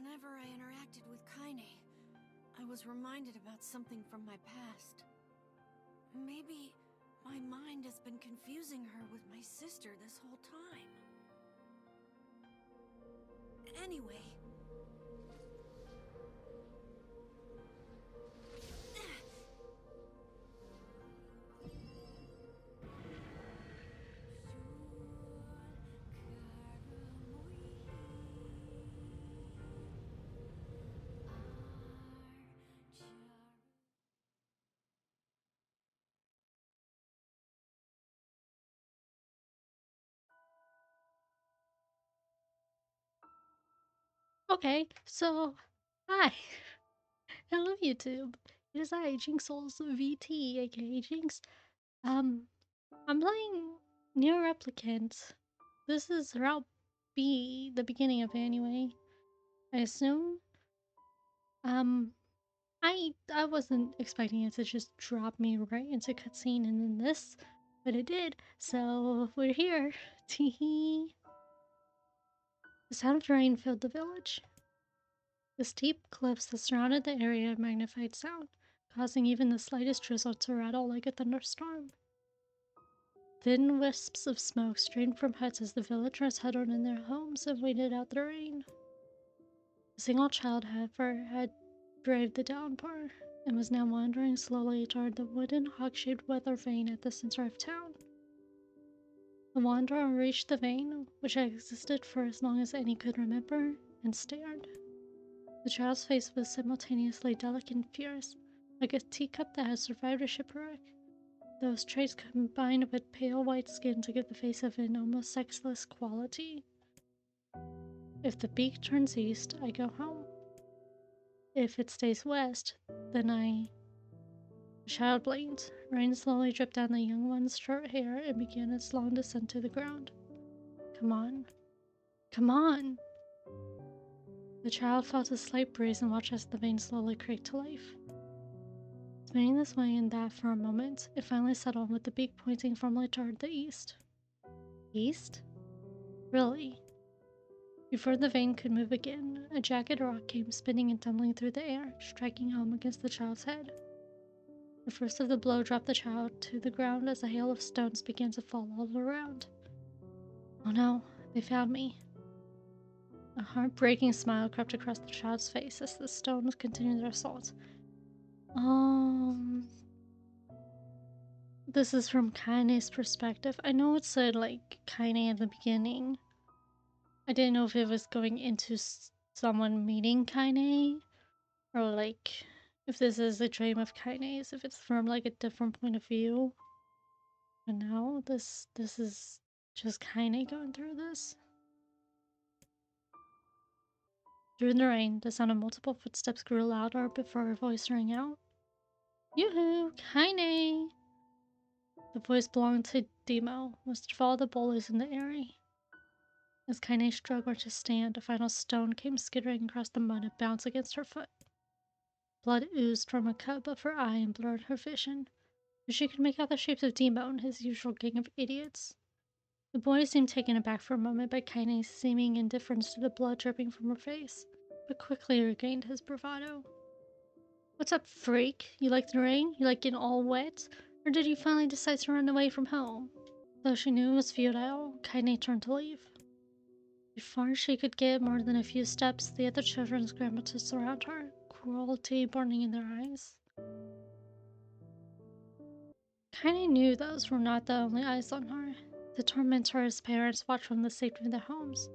Whenever I interacted with Kaine, I was reminded about something from my past. Maybe my mind has been confusing her with my sister this whole time. Anyway... Okay, so hi, hello YouTube. It is I, Jinx Souls VT, aka Jinx. I'm playing Nier Replicant. This is Route B, the beginning of it anyway. I assume. Um, I wasn't expecting it to just drop me right into cutscene and then this, but it did. So we're here. Teehee. The sound of rain filled the village. The steep cliffs that surrounded the area magnified sound, causing even the slightest drizzle to rattle like a thunderstorm. Thin wisps of smoke streamed from huts as the villagers huddled in their homes and waited out the rain. A single child, however, had braved the downpour and was now wandering slowly toward the wooden hawk-shaped weather vane at the center of town. The wanderer reached the vane, which had existed for as long as any could remember, and stared. The child's face was simultaneously delicate and fierce, like a teacup that had survived a shipwreck. Those traits combined with pale white skin to give the face of an almost sexless quality. If the beak turns east, I go home. If it stays west, then I... The child blinked. Rain slowly dripped down the young one's short hair and began its long descent to the ground. Come on. Come on! The child felt a slight breeze and watched as the vein slowly creaked to life. Spinning this way and that for a moment, it finally settled with the beak pointing firmly toward the east. East? Really? Before the vein could move again, a jagged rock came spinning and tumbling through the air, striking home against the child's head. The first of the blow dropped the child to the ground as a hail of stones began to fall all around. Oh no, they found me. A heartbreaking smile crept across the child's face as the stones continued their assault. This is from Kaine's perspective. I know it said, like, Kaine at the beginning. I didn't know if it was going into someone meeting Kaine, or, like, if this is a dream of Kaine's, if it's from, like, a different point of view. But now, this is just Kaine going through this. Through the rain, the sound of multiple footsteps grew louder before her voice rang out. Yoo-hoo! Kaine! The voice belonged to Demo, was to follow the bullies in the area. As Kaine struggled to stand, a final stone came skittering across the mud and bounced against her foot. Blood oozed from a cut above her eye and blurred her vision, but she could make out the shapes of Demo and his usual gang of idiots. The boy seemed taken aback for a moment by Kaine's seeming indifference to the blood dripping from her face, but quickly regained his bravado. What's up, freak? You like the rain? You like getting all wet? Or did you finally decide to run away from home? Though she knew it was futile, Kaine turned to leave. Before she could get more than a few steps, the other children scrambled to surround her, cruelty burning in their eyes. Kaine knew those were not the only eyes on her. The tormentor's parents watched from the safety of their homes.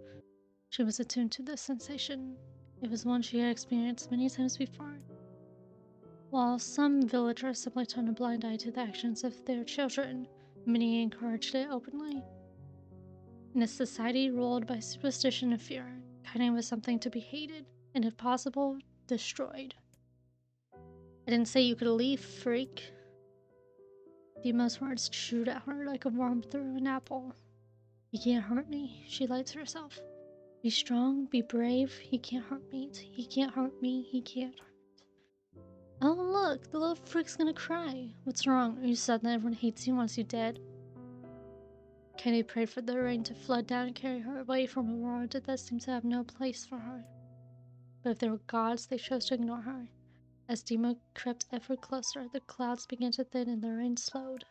She was attuned to this sensation. It was one she had experienced many times before. While some villagers simply turned a blind eye to the actions of their children, many encouraged it openly. In a society ruled by superstition and fear, Kaine was something to be hated, and if possible, destroyed. I didn't say you could leave, freak. Demo's words chewed at her like a worm through an apple. He can't hurt me, she lied to herself. Be strong, be brave, he can't hurt me, he can't hurt me, he can't hurt. Oh look, the little freak's gonna cry. What's wrong? Are you sad that everyone hates you once you're dead? Kaine prayed for the rain to flood down and carry her away from a world that seemed to have no place for her. but if they were gods, they chose to ignore her. As Dima crept ever closer, the clouds began to thin and the rain slowed.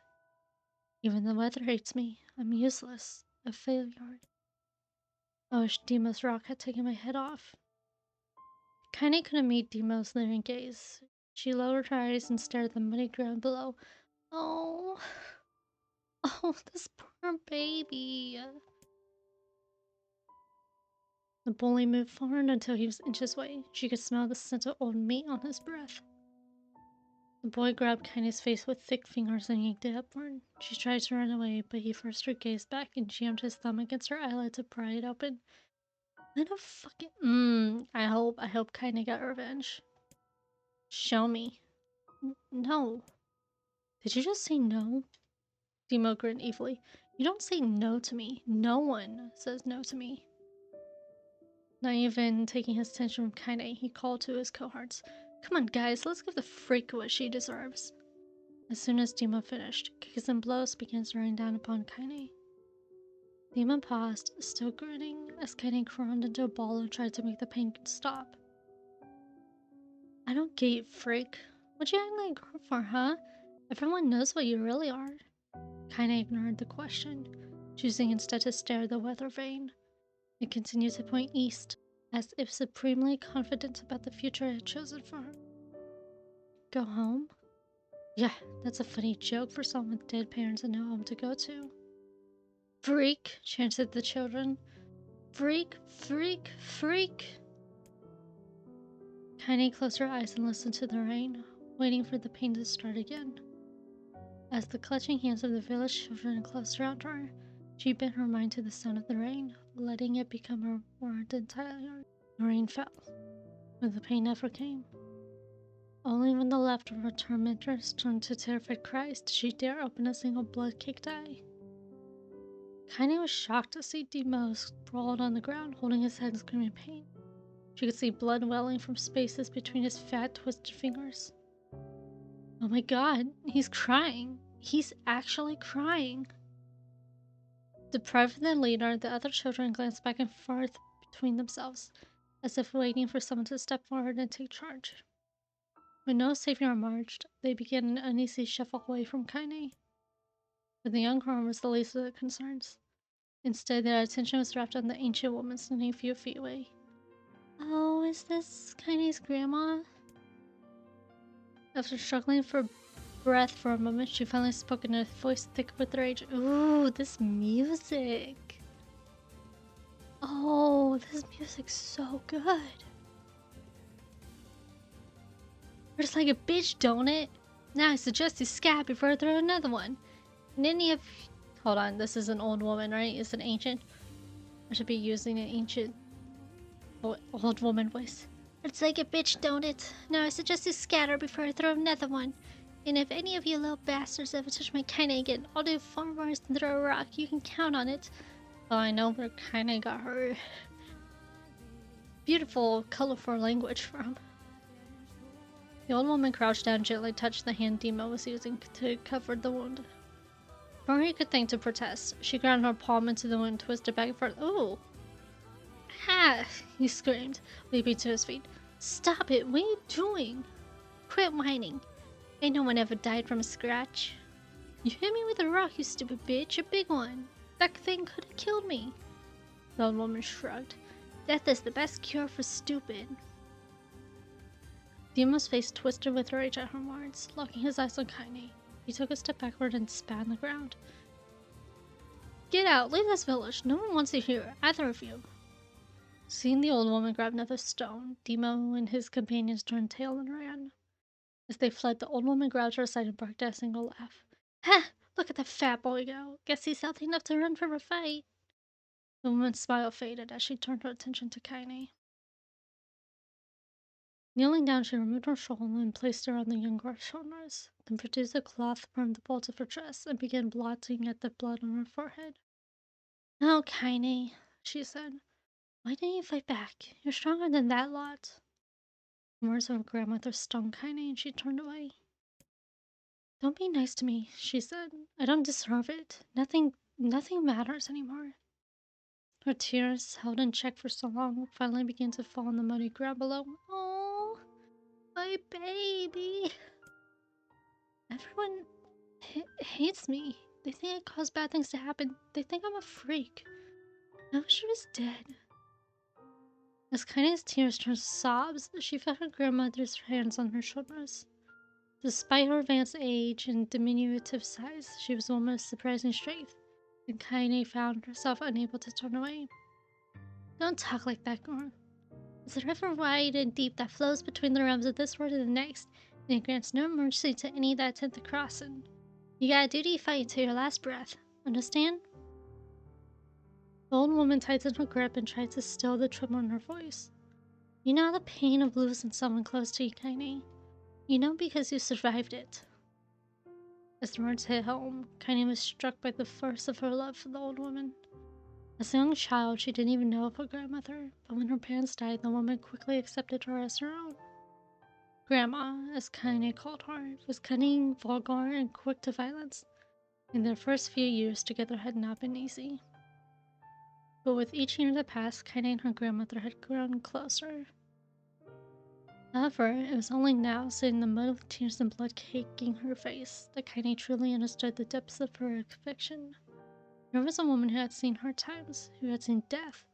Even the weather hates me. I'm useless. A failure. I wish Dima's rock had taken my head off. Kaine couldn't meet Dima's leering gaze. She lowered her eyes and stared at the muddy ground below. Oh, oh, this poor baby. The bully moved forward until he was inches away. She could smell the scent of old meat on his breath. The boy grabbed Kaine's face with thick fingers and yanked it upward. She tried to run away, but he forced her gaze back and jammed his thumb against her eyelid to pry it open. What a fucking... I hope Kaine got revenge. Show me. No. Did you just say no? Demo grinned evilly. You don't say no to me. No one says no to me. Not even taking his attention from Kaine, he called to his cohorts. Come on, guys, let's give the freak what she deserves. As soon as Demo finished, kicks and blows began to rain down upon Kaine. Demo paused, still grinning, as Kaine crawled into a ball and tried to make the pain stop. I don't get you, freak. What'd you act like a girl for, huh? Everyone knows what you really are. Kaine ignored the question, choosing instead to stare at the weather vane. It continued to point east, as if supremely confident about the future I had chosen for her. Go home? Yeah, that's a funny joke for someone with dead parents and no home to go to. Freak, chanted the children. Freak, freak, freak. Kaine closed her eyes and listened to the rain, waiting for the pain to start again. As the clutching hands of the village children closed around her, she bent her mind to the sound of the rain, letting it become her word entirely. The rain fell, but the pain never came. Only when the laughter of her tormentors turned to terrified cries did she dare open a single blood-caked eye. Kaine was shocked to see Demo sprawled on the ground, holding his head and screaming in pain. She could see blood welling from spaces between his fat, twisted fingers. Oh my god, he's crying. He's actually crying. Deprived of their leader, the other children glanced back and forth between themselves, as if waiting for someone to step forward and take charge. When no savior emerged, they began an uneasy shuffle away from Kaine. But the young girl was the least of their concerns. Instead, their attention was wrapped on the ancient woman standing a few feet away. Oh, is this Kaine's grandma? After struggling for breath for a moment, she finally spoke in a voice thick with rage. Ooh, this music. Oh, this music's so good. It's like a bitch, don't it? Now I suggest you scat before I throw another one. And any of... Hold on, this is an old woman, right? It's an ancient. I should be using an ancient old woman voice. It's like a bitch, don't it? Now I suggest you scatter before I throw another one. And if any of you little bastards ever touch my Kaine again, I'll do far worse than throw a rock. You can count on it. Oh, I know where Kaine got her beautiful, colorful language from. The old woman crouched down and gently touched the hand Demo was using to cover the wound. Before he could think to protest, she ground her palm into the wound and twisted back and forth. Ooh! Ha! He screamed, leaping to his feet. Stop it! What are you doing? Quit whining. Ain't no one ever died from a scratch. You hit me with a rock, you stupid bitch. A big one. That thing could have killed me. The old woman shrugged. Death is the best cure for stupid. Demo's face twisted with rage at her words, locking his eyes on Kaine. He took a step backward and spat on the ground. Get out! Leave this village! No one wants you here, either of you. Seeing the old woman grab another stone, Demo and his companions turned tail and ran. As they fled, the old woman grabbed her aside and barked at a single laugh. Ha! Look at that fat boy go! Guess he's healthy enough to run from a fight. The woman's smile faded as she turned her attention to Kaine. Kneeling down, she removed her shawl and placed it around the young girl's shoulders, then produced a cloth from the folds of her dress and began blotting at the blood on her forehead. Oh, Kaine, she said. Why didn't you fight back? You're stronger than that lot. The words of her grandmother stung Kaine and she turned away. Don't be nice to me, she said. I don't deserve it. Nothing matters anymore. Her tears, held in check for so long, finally began to fall in the muddy ground below. Oh, my baby. Everyone hates me. They think I cause bad things to happen. They think I'm a freak. I wish she was dead. As Kaine's tears turned to sobs, she felt her grandmother's hands on her shoulders. Despite her advanced age and diminutive size, she was a woman of surprising strength, and Kaine found herself unable to turn away. Don't talk like that, girl. It's a river wide and deep that flows between the realms of this world and the next, and it grants no mercy to any that attempt to cross it. You got a duty to fight until your last breath. Understand? The old woman tightened her grip and tried to still the tremor in her voice. You know the pain of losing someone close to you, Kaine. You know because you survived it. As the words hit home, Kaine was struck by the force of her love for the old woman. As a young child, she didn't even know of her grandmother, but when her parents died, the woman quickly accepted her as her own. Grandma, as Kaine called her, was cunning, vulgar, and quick to violence, and their first few years together had not been easy. But with each year that passed, Kaine and her grandmother had grown closer. However, it was only now, seeing the mud of tears and blood caking her face, that Kaine truly understood the depths of her affection. Here was a woman who had seen hard times, who had seen death,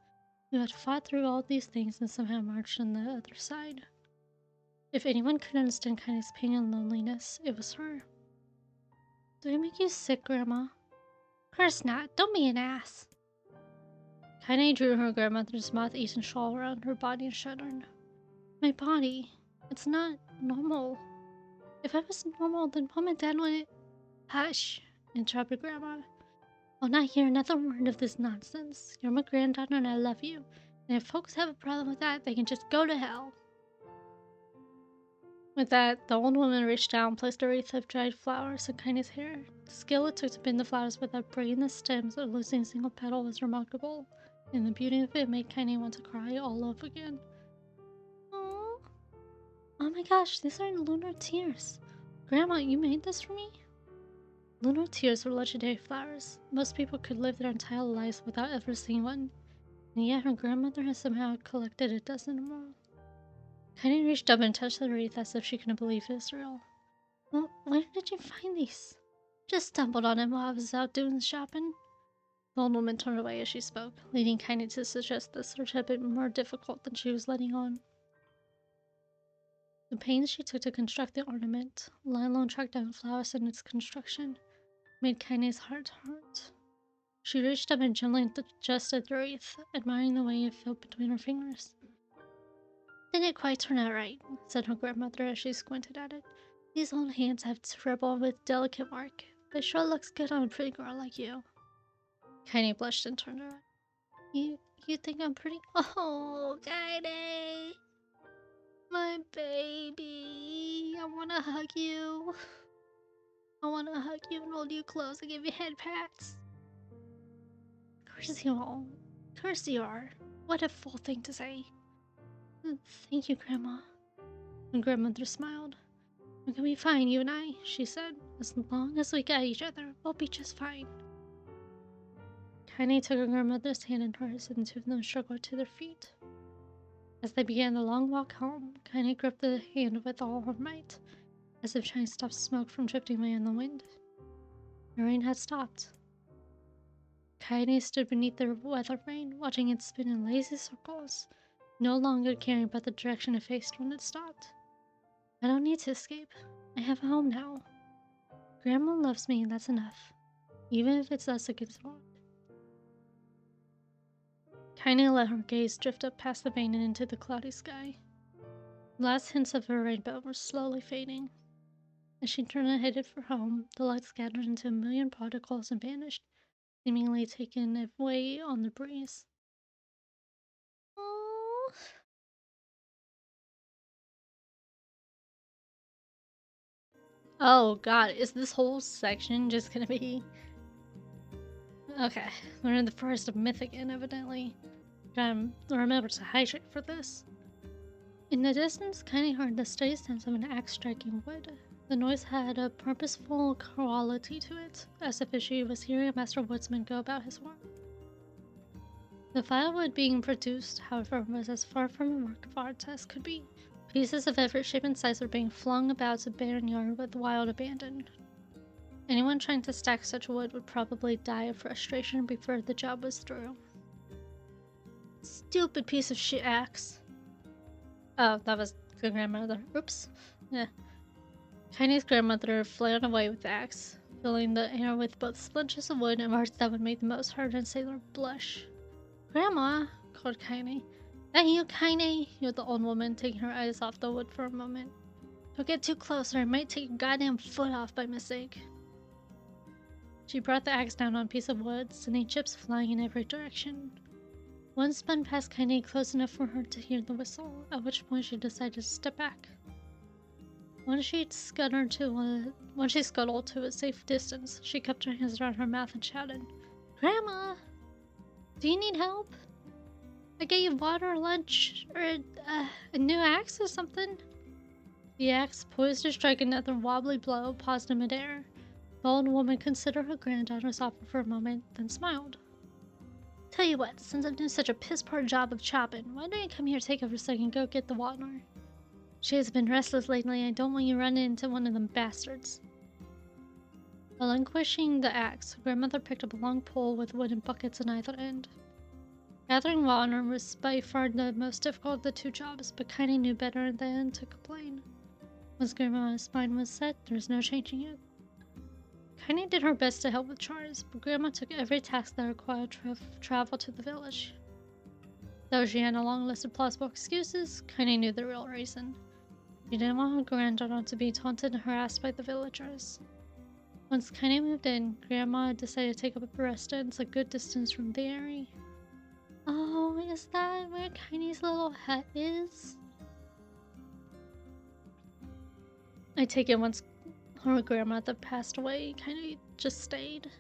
who had fought through all these things and somehow marched on the other side. If anyone could understand Kaine's pain and loneliness, it was her. Do I make you sick, Grandma? Curse not, don't be an ass. Kaine drew her grandmother's moth-eaten shawl around her body and shuddered. My body, it's not normal. If I was normal, then Mom and Dad wouldn't— Hush, interrupted Grandma. I'll not hear another word of this nonsense. You're my granddaughter and I love you. And if folks have a problem with that, they can just go to hell. With that, the old woman reached down and placed a wreath of dried flowers in Kaine's hair. The skill it took to bend the flowers without breaking the stems or losing a single petal was remarkable, and the beauty of it made Kaine want to cry all over again. Oh my gosh, these are lunar tears. Grandma, you made this for me? Lunar tears were legendary flowers. Most people could live their entire lives without ever seeing one, and yet her grandmother has somehow collected a dozen or more. Kaine reached up and touched the wreath as if she couldn't believe it was real. Well, where did you find these? Just stumbled on them while I was out doing shopping. The old woman turned away as she spoke, leading Kaine to suggest the search had been more difficult than she was letting on. The pains she took to construct the ornament, let alone track down flowers in its construction, made Kaine's heart hurt. She reached up and gently adjusted the wreath, admiring the way it felt between her fingers. Didn't quite turn out right, said her grandmother as she squinted at it. These old hands have scribble with delicate work. It sure looks good on a pretty girl like you. Kaine blushed and turned around. You think I'm pretty? Oh, Kaine! My baby! I wanna hug you. I wanna hug you and hold you close and give you head pats. Curse you all. Curse you are. What a fool thing to say. Thank you, Grandma. And grandmother smiled. We're gonna be fine, you and I, she said. As long as we got each other, we'll be just fine. Kaine took her grandmother's hand in hers, and the two of them struggled to their feet. As they began the long walk home, Kaine gripped the hand with all her might, as if trying to stop smoke from drifting away in the wind. The rain had stopped. Kaine stood beneath the weather vane, watching it spin in lazy circles, no longer caring about the direction it faced when it stopped. I don't need to escape. I have a home now. Grandma loves me and that's enough, even if it's us against the world. Kaine let her gaze drift up past the vane and into the cloudy sky. The last hints of her rainbow were slowly fading. As she turned and headed for home, the light scattered into a million particles and vanished, seemingly taken away on the breeze. Aww. Oh god, is this whole section just gonna be... Okay, we're in the forest of myth again, evidently. Remember to hydrate for this. In the distance, Kaine heard the steady sounds of an axe striking wood. The noise had a purposeful quality to it, as if she was hearing a master woodsman go about his work. The firewood being produced, however, was as far from a work of art as could be. Pieces of every shape and size were being flung about the barren yard with wild abandon. Anyone trying to stack such wood would probably die of frustration before the job was through. Stupid piece of shit axe. Oh, that was the grandmother. Oops. Yeah. Kaine's grandmother flailed away with the axe, filling the air with both splinters of wood and words that would make the most hardened sailor blush. Grandma, called Kaine. That you, Kaine? Yelled the old woman, taking her eyes off the wood for a moment. Don't get too close or I might take your goddamn foot off by mistake. She brought the axe down on a piece of wood, sending chips flying in every direction. One spun past Kaine close enough for her to hear the whistle, at which point she decided to step back. Once she scuttled to a safe distance, she kept her hands around her mouth and shouted, Grandma! Do you need help? I get you water, lunch, or a new axe or something? The axe, poised to strike another wobbly blow, paused in midair. The old woman considered her granddaughter's offer for a moment, then smiled. Tell you what, since I'm doing such a piss-poor job of chopping, why don't you come here take over so I can go get the water? She has been restless lately, I don't want you running into one of them bastards. Relinquishing the axe, her grandmother picked up a long pole with wooden buckets on either end. Gathering water was by far the most difficult of the two jobs, but Kaine knew better than to complain. Once Grandma's mind was set, there was no changing it. Kaine did her best to help with chores, but Grandma took every task that required travel to the village. Though she had a long list of plausible excuses, Kaine knew the real reason. She didn't want her granddaughter to be taunted and harassed by the villagers. Once Kaine moved in, Grandma decided to take up a residence a good distance from the area. Oh, is that where Kaine's little hut is? I take it once her grandmother passed away, Kaine just stayed.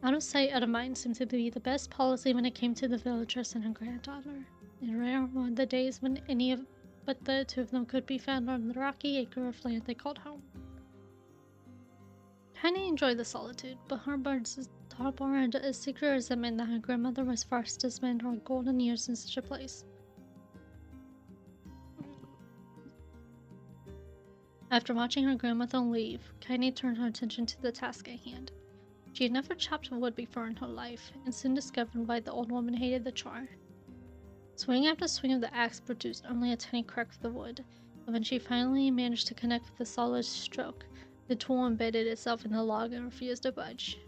Out of sight, out of mind seemed to be the best policy when it came to the villagers and her granddaughter. And rare were the days when but the two of them could be found on the rocky acre of land they called home. Kaine enjoyed the solitude, but harbored a secret resentment that her grandmother was forced to spend her golden years in such a place. After watching her grandmother leave, Kaine turned her attention to the task at hand. She had never chopped wood before in her life, and soon discovered why the old woman hated the chore. Swing after swing of the axe produced only a tiny crack of the wood, and when she finally managed to connect with a solid stroke, the tool embedded itself in the log and refused to budge.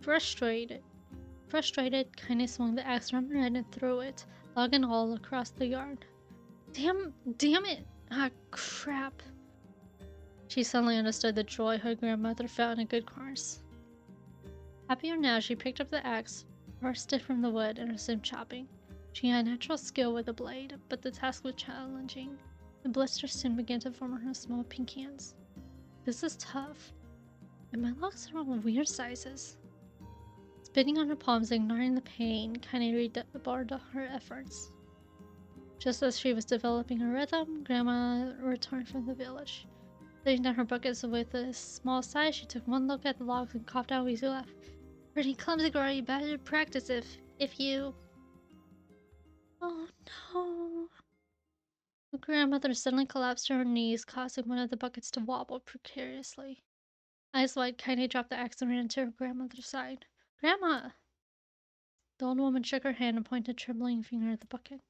Frustrated, Kaine swung the axe around her head and threw it, log and all, across the yard. Damn it! Ah, crap. She suddenly understood the joy her grandmother felt in a good course. Happier now, she picked up the axe, forced it from the wood, and resumed chopping. She had natural skill with the blade, but the task was challenging. The blisters soon began to form on her small pink hands. This is tough, and my logs are all weird sizes. Spitting on her palms, ignoring the pain, Kaine rebarred her efforts. Just as she was developing her rhythm, Grandma returned from the village. Setting down her buckets with a small sigh, she took one look at the logs and coughed out a wheezy laugh. Pretty clumsy, girl. You better practice if you... Oh no. The grandmother suddenly collapsed to her knees, causing one of the buckets to wobble precariously. Eyes wide, Kaine dropped the axe and ran to her grandmother's side. Grandma! The old woman shook her hand and pointed a trembling finger at the bucket.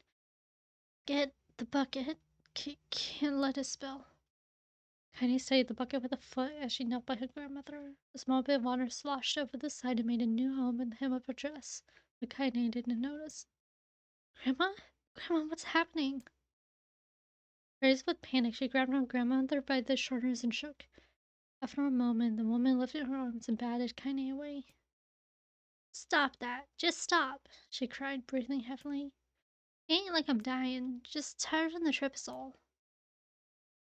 Get the bucket. Can't let it spill. Kaine steadied the bucket with a foot as she knelt by her grandmother. A small bit of water sloshed over the side and made a new home in the hem of her dress, but Kaine didn't notice. Grandma? Grandma, what's happening? Crazed with panic, she grabbed her grandmother by the shoulders and shook. After a moment, the woman lifted her arms and batted Kaine away. Stop that! Just stop! She cried, breathing heavily. Ain't like I'm dying, just tired from the trip is all.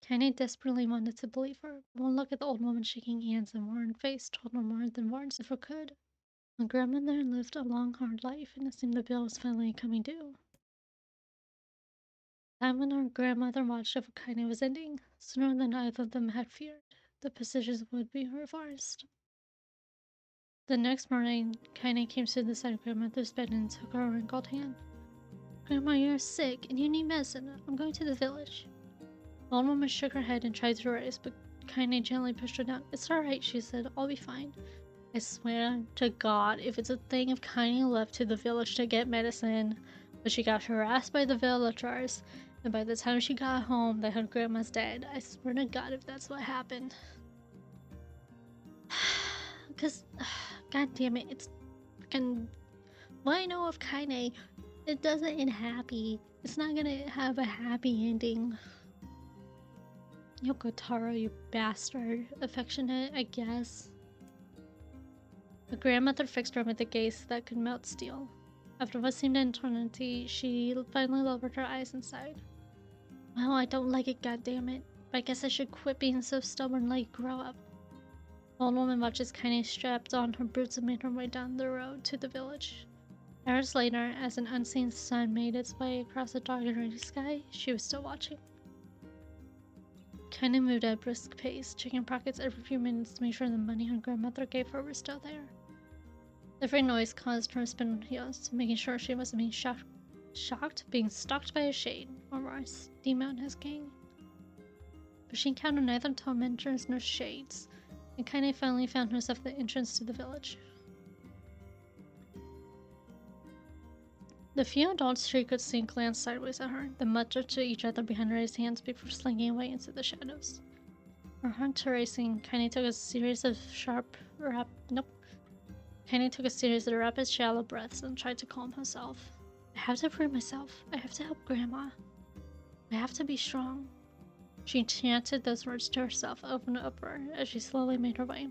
Kaine desperately wanted to believe her, but one look at the old woman's shaking hands and worn face told her more than words ever could. My grandmother lived a long, hard life, and it seemed the bill was finally coming due. The time when her grandmother watched over Kaine was ending. Sooner than either of them had feared, the positions would be reversed. The next morning, Kaine came to the side of Grandmother's bed and took her wrinkled hand. Grandma, you're sick and you need medicine. I'm going to the village. The old woman shook her head and tried to rise, but Kaine gently pushed her down. It's alright, she said. I'll be fine. I swear to God, if it's a thing of Kaine left to the village to get medicine, but she got harassed by the villagers, and by the time she got home, they heard Grandma's dead. I swear to God if that's what happened. Because, God damn it, it's freaking... What I know of Kaine, it doesn't end happy. It's not gonna have a happy ending. Yoko Taro, you bastard. Affectionate, I guess. The grandmother fixed her with a gaze that could melt steel. After what seemed an eternity, she finally lowered her eyes and sighed. Well, I don't like it, goddammit. But I guess I should quit being so stubborn, like grow up. The old woman watched as Kaine strapped on her boots and made her way down the road to the village. Hours later, as an unseen sun made its way across the dark and rainy sky, she was still watching. Kaine moved at a brisk pace, checking pockets every few minutes to make sure the money her grandmother gave her was still there. Every noise caused her to spin on heels, making sure she wasn't being being stalked by a shade, or worse, Demo and his gang. But she encountered neither tormentors nor shades, and Kaine finally found herself at the entrance to the village. The few adults she could see glanced sideways at her, then muttered to each other behind raised hands before slinking away into the shadows. Her heart racing, Kaine took a series of rapid, shallow breaths and tried to calm herself. I have to free myself. I have to help Grandma. I have to be strong. She chanted those words to herself over and over as she slowly made her way.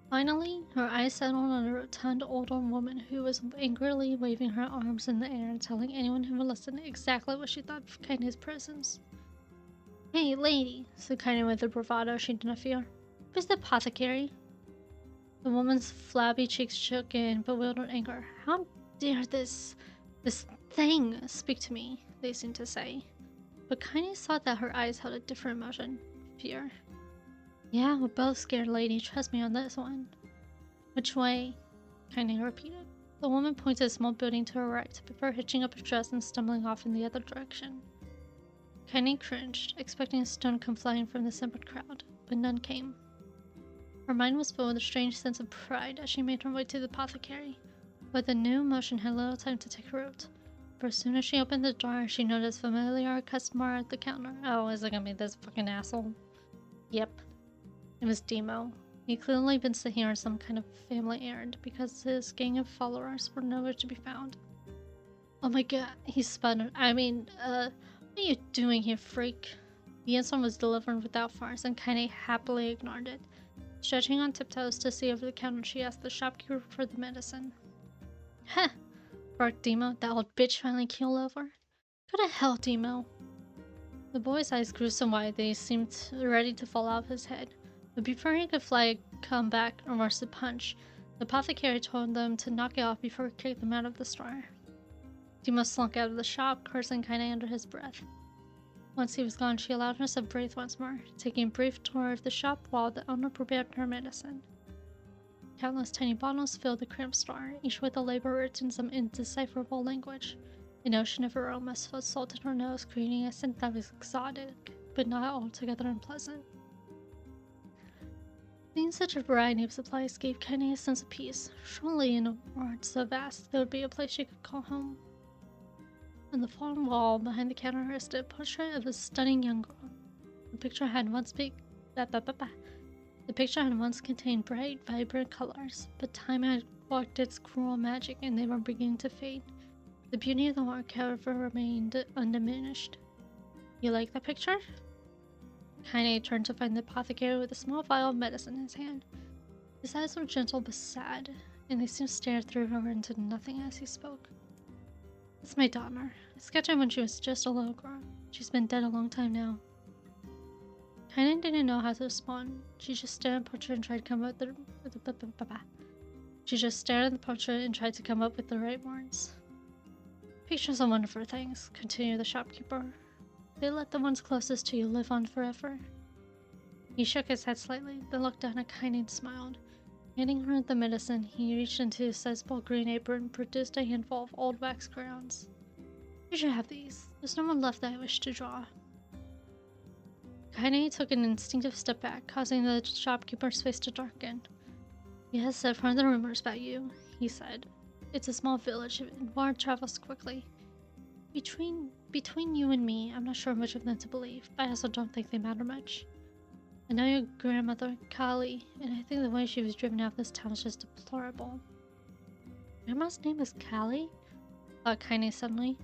Finally, her eyes settled on a rotund older woman who was angrily waving her arms in the air and telling anyone who would listen exactly what she thought of Kaine's presence. Hey, lady, said Kaine with a bravado she did not fear. Where's the apothecary? The woman's flabby cheeks shook in bewildered anger. How dare this thing speak to me, they seemed to say. But Kaine saw that her eyes held a different emotion. Fear. Yeah, we're both scared, lady. Trust me on this one. Which way? Kaine repeated. The woman pointed to a small building to her right, before hitching up her dress and stumbling off in the other direction. Kaine cringed, expecting a stone to come flying from the assembled crowd, but none came. Her mind was filled with a strange sense of pride as she made her way to the apothecary, but the new emotion had little time to take root. For as soon as she opened the door, she noticed a familiar customer at the counter. Oh, is it gonna be this fucking asshole? Yep. It was Demo. He'd clearly been sent here on some kind of family errand because his gang of followers were nowhere to be found. Oh my god, he sputtered. What are you doing here, freak? The answer was delivered without farce, and Kaine happily ignored it. Stretching on tiptoes to see over the counter, she asked the shopkeeper for the medicine. Heh, barked Demo. That old bitch finally keeled over. Go to hell, Demo. The boy's eyes grew so wide they seemed ready to fall out of his head. But before he could fly a comeback or worse, a punch, the apothecary told them to knock it off before he kicked them out of the store. Demo slunk out of the shop, cursing Kaine under his breath. Once he was gone, she allowed herself to breathe once more, taking a brief tour of the shop while the owner prepared her medicine. Countless tiny bottles filled the cramped store, each with a label written in some indecipherable language. An ocean of aromas assaulted her nose, creating a scent that was exotic, but not altogether unpleasant. Seeing such a variety of supplies gave Kaine a sense of peace. Surely in a world so vast, there would be a place she could call home. On the far wall behind the counter rested a portrait of a stunning young girl. The picture had once contained bright, vibrant colors, but time had worked its cruel magic and they were beginning to fade. The beauty of the work, however, remained undiminished. You like that picture? Kaine turned to find the apothecary with a small vial of medicine in his hand. His eyes were gentle but sad, and they seemed to stare through her into nothing as he spoke. It's my daughter. I sketched her when she was just a little girl. She's been dead a long time now. Kaine didn't know how to respond. She just stared at the portrait and tried to come up with the right words. Pictures are wonderful things, continued the shopkeeper. They let the ones closest to you live on forever. He shook his head slightly, then looked down at Kaine and smiled. Handing her the medicine, he reached into his sizable green apron and produced a handful of old wax crayons. You should have these. There's no one left that I wish to draw. Kaine took an instinctive step back, causing the shopkeeper's face to darken. Yes, I've heard the rumors about you, he said. It's a small village, and word travels quickly. Between you and me, I'm not sure much of them to believe, but I also don't think they matter much. I know your grandmother, Kali, and I think the way she was driven out of this town is just deplorable. Grandma's name is Kali? Thought Kaine suddenly.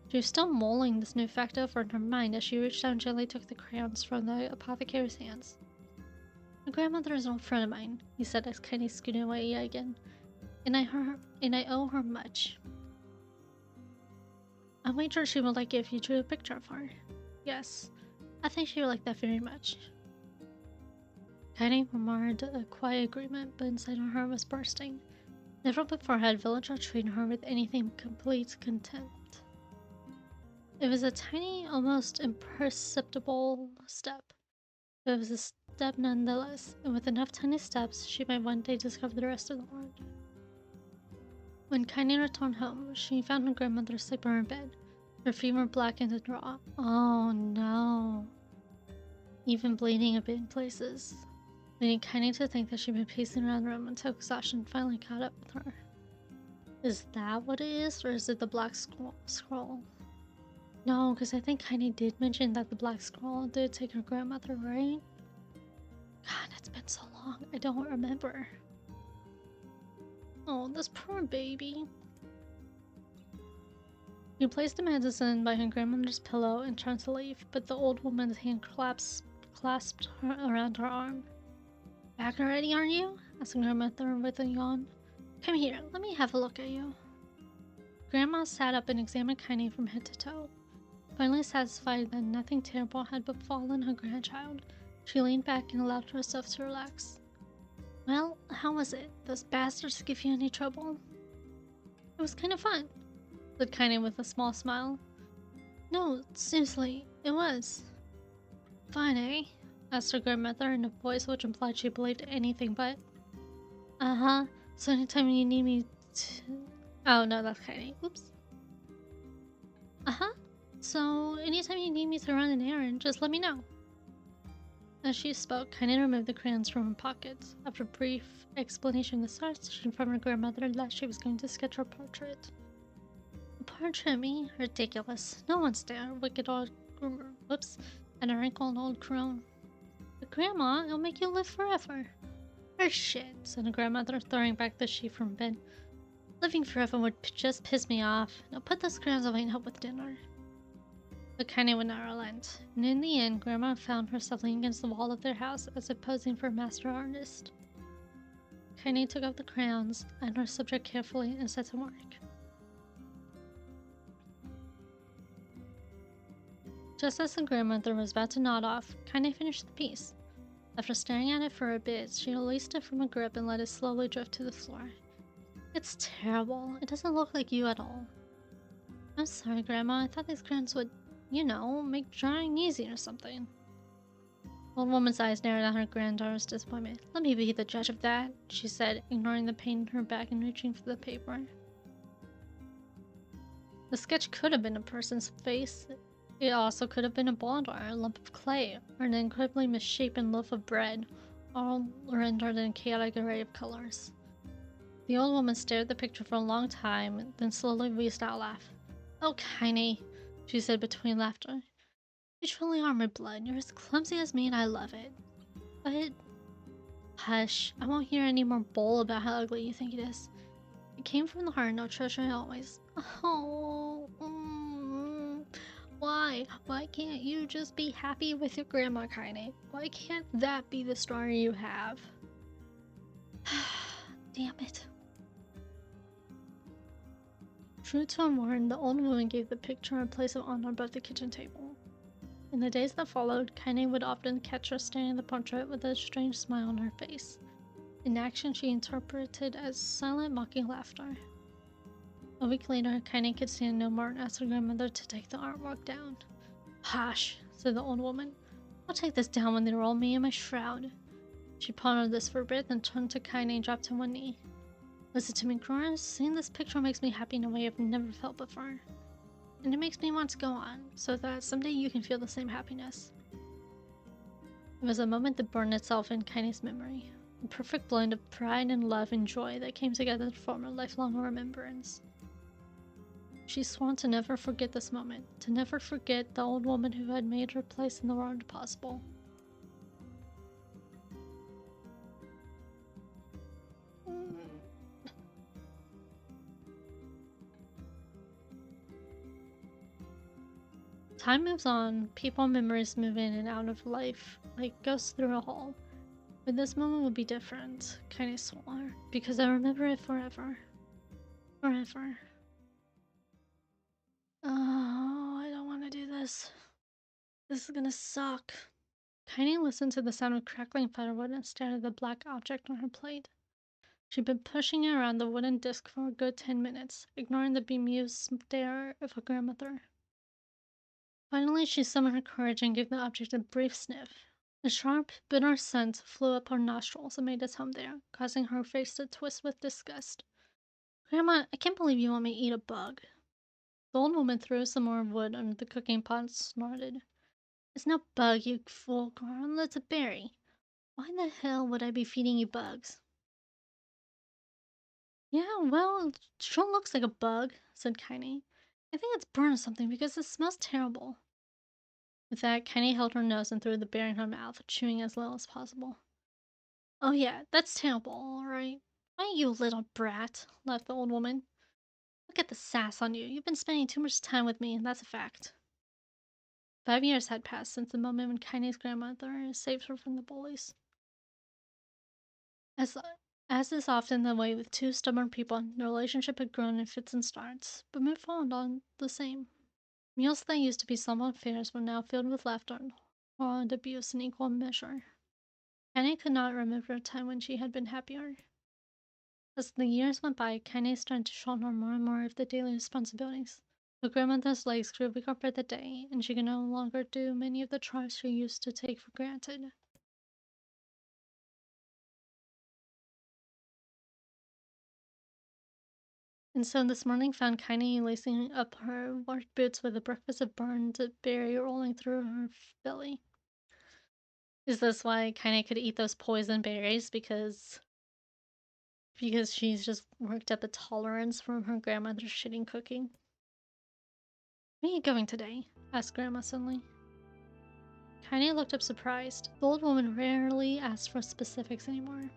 She was still mulling this new fact over in her mind as she reached out and gently took the crayons from the apothecary's hands. My grandmother is an old friend of mine, he said as Kaine scooted away again, and I owe her much. I wager she would like it if you drew a picture of her. Yes, I think she would like that very much. Kaine murmured a quiet agreement, but inside her heart was bursting. Never before had villager treated her with anything but complete contempt. It was a tiny, almost imperceptible step, but it was a step nonetheless, and with enough tiny steps, she might one day discover the rest of the world. When Kaine returned home, she found her grandmother asleep in her bed, her feet were blackened and raw. Oh no. Even bleeding a bit in places, leading Kaine to think that she'd been pacing around the room until exhaustion finally caught up with her. Is that what it is, or is it the black scroll? No, because I think Kaine did mention that the black scroll did take her grandmother, right? God, it's been so long, I don't remember. Oh, this poor baby. She placed the medicine by her grandmother's pillow and turned to leave, but the old woman's hand clasped her around her arm. Back already, aren't you? Asked her grandmother with a yawn. Come here, let me have a look at you. Grandma sat up and examined Kaine from head to toe. Finally satisfied that nothing terrible had befallen her grandchild, she leaned back and allowed herself to relax. Well, how was it? Those bastards give you any trouble? It was kind of fun, said Kaine with a small smile. No, seriously, it was. Fine, eh? Asked her grandmother in a voice which implied she believed anything but. Uh-huh, so anytime you need me to... Oh, no, that's Kaine. Oops. Uh-huh, so anytime you need me to run an errand, just let me know. As she spoke, Kaine removed the crayons from her pockets. After a brief explanation of the stars, she informed her grandmother that she was going to sketch her portrait. A portrait of me? Ridiculous. No one's there. Wicked old... Whoops. And a wrinkled old crone. But Grandma, it'll make you live forever. For shit, said her grandmother, throwing back the sheet from bed. Living forever would just piss me off. Now put those crayons away and help with dinner. But Kaine would not relent, and in the end, Grandma found herself leaning against the wall of their house as if posing for a master artist. Kaine took up the crayons, eyed her subject carefully, and set to work. Just as the grandmother was about to nod off, Kaine finished the piece. After staring at it for a bit, she released it from her grip and let it slowly drift to the floor. It's terrible. It doesn't look like you at all. I'm sorry, Grandma. I thought these crayons would, you know, make drawing easy or something. The old woman's eyes narrowed at her granddaughter's disappointment. Let me be the judge of that, she said, ignoring the pain in her back and reaching for the paper. The sketch could have been a person's face. It also could have been a ball or a lump of clay, or an incredibly misshapen loaf of bread, all rendered in a chaotic array of colors. The old woman stared at the picture for a long time, then slowly wheezed out a laugh. Oh, Kaine, she said between laughter. You truly are my blood. You're as clumsy as me and I love it. But... Hush, I won't hear any more bull about how ugly you think it is. It came from the heart, no treasure always. Oh... Why? Why can't you just be happy with your grandma, Kaine? Why can't that be the story you have? Damn it. True to her word, the old woman gave the picture a place of honor above the kitchen table. In the days that followed, Kaine would often catch her staring at the portrait with a strange smile on her face, an action she interpreted as silent, mocking laughter. A week later, Kaine could stand no more and asked her grandmother to take the artwork down. Hush, said the old woman. I'll take this down when they roll me in my shroud. She pondered this for a bit, then turned to Kaine and dropped to one knee. Listen to me, Grant. Seeing this picture makes me happy in a way I've never felt before. And it makes me want to go on, so that someday you can feel the same happiness. It was a moment that burned itself in Kaine's memory. A perfect blend of pride and love and joy that came together to form a lifelong remembrance. She swore to never forget this moment, to never forget the old woman who had made her place in the world possible. Time moves on, people and memories move in and out of life, like ghosts through a hole. But this moment will be different, Kaine swore, because I remember it forever. Forever. Oh, I don't want to do this. This is gonna suck. Kaine listened to the sound of crackling firewood and stared at the black object on her plate. She'd been pushing it around the wooden disc for a good 10 minutes, ignoring the bemused stare of her grandmother. Finally, she summoned her courage and gave the object a brief sniff. A sharp, bitter scent flew up her nostrils and made its home there, causing her face to twist with disgust. Grandma, I can't believe you want me to eat a bug. The old woman threw some more wood under the cooking pot and snorted. It's no bug, you fool, Grandma. It's a berry. Why the hell would I be feeding you bugs? Yeah, well, it sure looks like a bug, said Kaine. I think it's burned or something because it smells terrible. With that, Kaine held her nose and threw the berry in her mouth, chewing as little as possible. Oh yeah, that's terrible, alright. Why, you little brat, laughed the old woman. Look at the sass on you. You've been spending too much time with me, and that's a fact. 5 years had passed since the moment when Kaine's grandmother saved her from the bullies. As, as is often the way with two stubborn people, their relationship had grown in fits and starts, but moved on the same. Meals that used to be somewhat affairs were now filled with laughter and abuse in equal measure. Kaine could not remember a time when she had been happier. As the years went by, Kaine started to shoulder more and more of the daily responsibilities. Her grandmother's legs grew weaker by the day, and she could no longer do many of the chores she used to take for granted. And so this morning found Kaine lacing up her work boots with a breakfast of burned berry rolling through her belly. Is this why Kaine could eat those poison berries? Because she's just worked up a tolerance from her grandmother's shitting cooking. Where are you going today? Asked Grandma suddenly. Kaine looked up surprised. The old woman rarely asked for specifics anymore.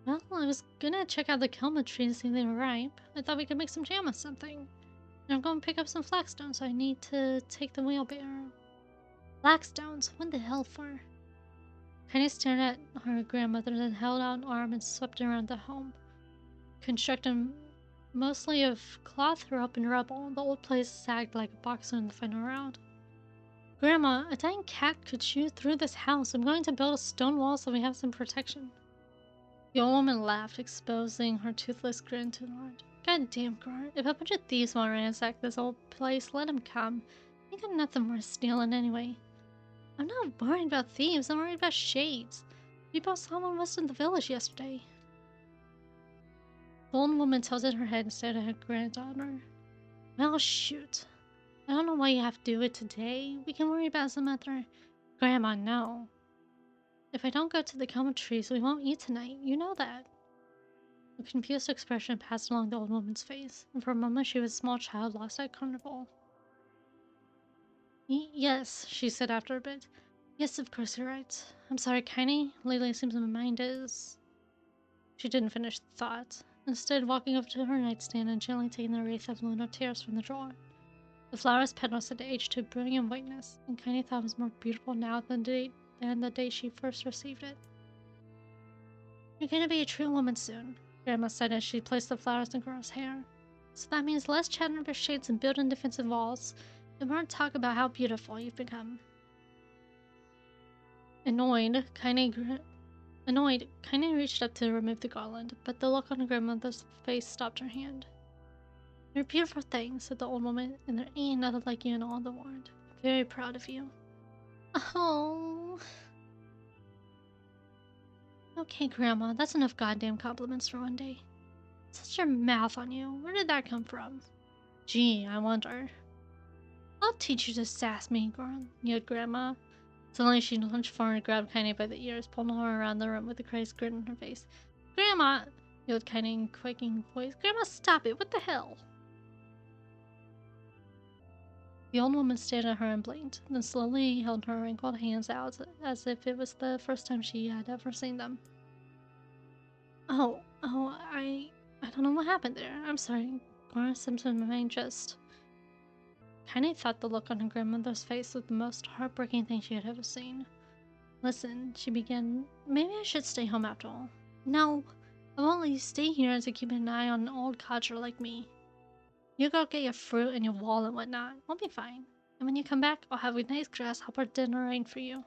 Well, I was gonna check out the kelma tree to see if they were ripe. I thought we could make some jam or something. And I'm going to pick up some flagstones, so I need to take the wheelbarrow. Flagstones? What the hell for? Kaine stared at her grandmother, then held out an arm and swept it around the home. Constructed mostly of cloth wrapped in rubble, the old place sagged like a boxer in the final round. Grandma, a dying cat could shoot through this house. I'm going to build a stone wall so we have some protection. The old woman laughed, exposing her toothless grin to the world. God damn, Grant. If a bunch of thieves want to ransack this old place, let them come. Ain't got nothing worth stealing anyway. I'm not worried about thieves, I'm worried about shades. People saw one west of the village yesterday. The old woman tilted her head and stared at her granddaughter. Well, shoot. I don't know why you have to do it today. We can worry about some other... Grandma, no. If I don't go to the kelma trees, we won't eat tonight. You know that. A confused expression passed along the old woman's face, and for a moment she was a small child lost at carnival. Yes, she said after a bit. Yes, of course you're right. I'm sorry, Kaine. Lately it seems my mind is... She didn't finish the thought, instead walking over to her nightstand and gently taking the wreath of lunar tears from the drawer. The flower's petals had aged to brilliant whiteness, and Kaine thought it was more beautiful now than the day she first received it. You're gonna be a true woman soon, Grandma said as she placed the flowers in the girl's hair. So that means less chatter about shades and building defensive walls, and more talk about how beautiful you've become. Annoyed, Kaine reached up to remove the garland, but the look on her grandmother's face stopped her hand. You're a beautiful thing, said the old woman, and there ain't another like you in all the world. Very proud of you. Oh. Okay, Grandma, that's enough goddamn compliments for one day. Such a mouth on you. Where did that come from? Gee, I wonder. I'll teach you to sass me, yelled Grandma. Suddenly she lunged forward and grabbed Kaine by the ears, pulling her around the room with a crazed grin on her face. Grandma! Yelled Kaine in a quaking voice. Grandma, stop it! What the hell? The old woman stared at her and blinked, then slowly held her wrinkled hands out as if it was the first time she had ever seen them. I don't know what happened there. I'm sorry. Gora Simpson remained just... Kaine thought the look on her grandmother's face was the most heartbreaking thing she had ever seen. Listen, she began, maybe I should stay home after all. No, I won't let you stay here to keep an eye on an old codger like me. You go get your fruit and your wall and whatnot. I'll be fine. And when you come back, I'll have a nice grasshopper dinner ready for you.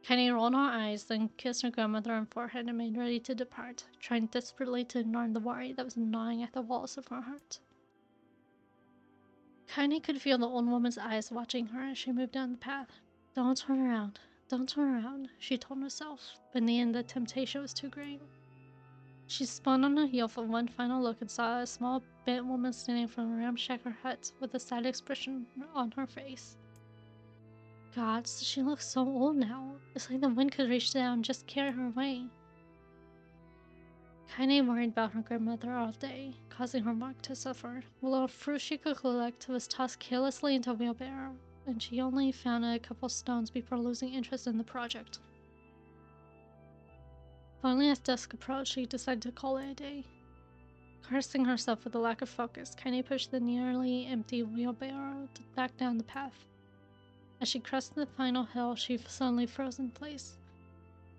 Kaine rolled her eyes, then kissed her grandmother on the forehead and made ready to depart, trying desperately to ignore the worry that was gnawing at the walls of her heart. Kaine could feel the old woman's eyes watching her as she moved down the path. Don't turn around. Don't turn around, she told herself, but in the end the temptation was too great. She spun on her heel for one final look and saw a small, bent woman standing from a ramshackle hut with a sad expression on her face. God, she looks so old now. It's like the wind could reach down and just carry her away. Kaine worried about her grandmother all day, causing her mark to suffer. The little fruit she could collect was tossed carelessly into a wheelbarrow, and she only found a couple stones before losing interest in the project. Finally, as dusk approached, she decided to call it a day. Cursing herself for the lack of focus, Kaine pushed the nearly empty wheelbarrow back down the path. As she crested the final hill, she suddenly froze in place.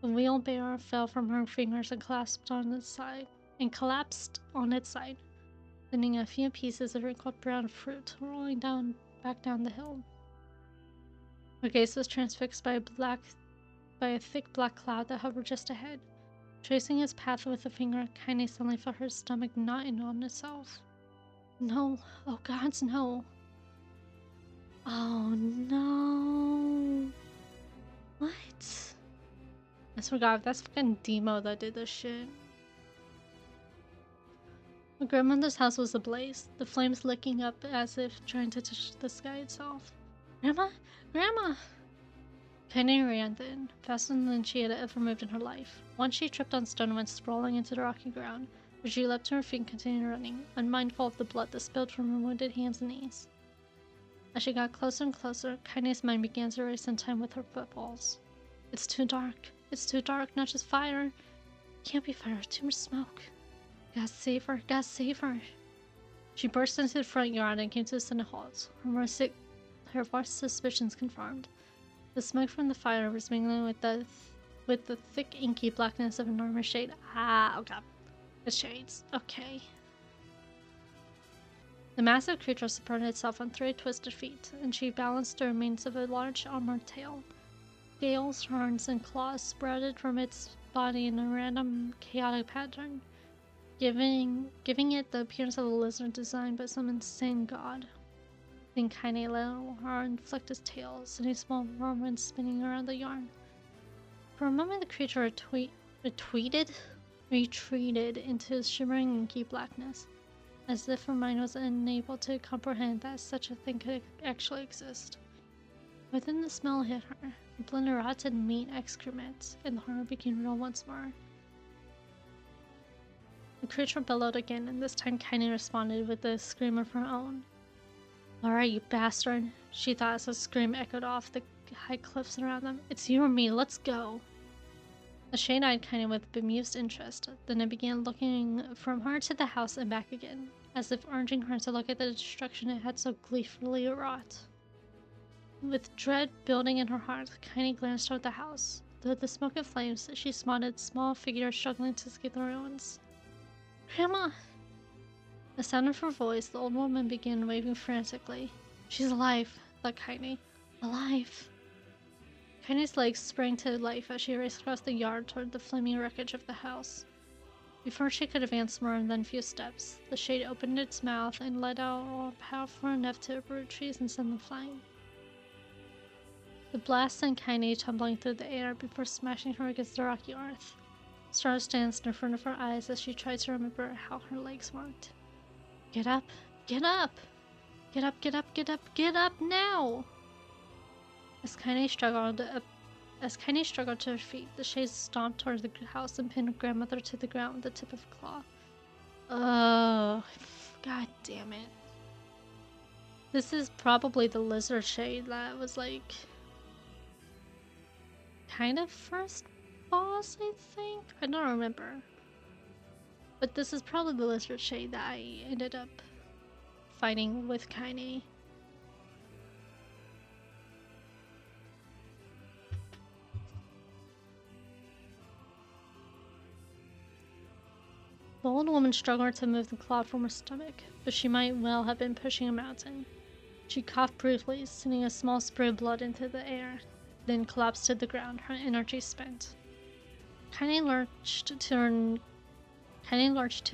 The wheelbarrow fell from her fingers and collapsed on its side, sending a few pieces of wrinkled brown fruit rolling back down the hill. Her gaze was transfixed by a thick black cloud that hovered just ahead. Tracing its path with a finger, Kaine suddenly felt her stomach knot in on itself. No. Oh gods, no. Oh no. What? I forgot, that's fucking Demo that did this shit. My grandmother's house was ablaze, the flames licking up as if trying to touch the sky itself. Grandma? Grandma! Kaine ran then, faster than she had ever moved in her life. Once she tripped on stone and went sprawling into the rocky ground, but she leapt to her feet and continued running, unmindful of the blood that spilled from her wounded hands and knees. As she got closer and closer, Kaine's mind began to race in time with her footfalls. It's too dark. It's too dark, not just fire. Can't be fire, too much smoke. Gotta save her, gotta save her. She burst into the front yard and came to a sudden halt, her worst suspicions confirmed. The smoke from the fire was mingling with the thick, inky blackness of enormous shade. Ah, okay. The shades. Okay. The massive creature supported itself on 3 twisted feet, and she balanced the remains of a large armored tail. Scales, horns, and claws sprouted from its body in a random, chaotic pattern, giving it the appearance of a lizard designed by some insane god. Then Kaine let her inflict his tail, sending small whirlwinds spinning around the yarn. For a moment, the creature retreated into shimmering inky blackness, as if her mind was unable to comprehend that such a thing could actually exist. But then the smell hit her, a blend of rotted meat excrement, and the horror became real once more. The creature bellowed again, and this time Kaine responded with a scream of her own. Alright, you bastard, she thought as a scream echoed off the high cliffs around them. It's you or me, let's go. The shade eyed Kaine with bemused interest, then it began looking from her to the house and back again, as if urging her to look at the destruction it had so gleefully wrought. With dread building in her heart, Kaine glanced toward the house. Through the smoke and flames, she spotted small figures struggling to escape the ruins. Grandma! The sound of her voice, the old woman began waving frantically. She's alive, thought Kaine. Alive! Kaine's legs sprang to life as she raced across the yard toward the flaming wreckage of the house. Before she could advance more than a few steps, the shade opened its mouth and let out all powerful enough to uproot trees and send them flying. The blast sent Kaine tumbling through the air before smashing her against the rocky earth. Stars danced in front of her eyes as she tried to remember how her legs worked. Get up! Get up! Get up, get up, get up, get up now! As Kaine struggled to her feet, the shades stomped toward the house and pinned grandmother to the ground with the tip of a claw. Oh, god damn it. This is probably the lizard shade that was like kind of first boss, I think? I don't remember. But this is probably the lizard shade that I ended up fighting with Kaine. The old woman struggled to move the cloud from her stomach, but she might well have been pushing a mountain. She coughed briefly, sending a small spray of blood into the air, then collapsed to the ground, her energy spent. Kaine lurched to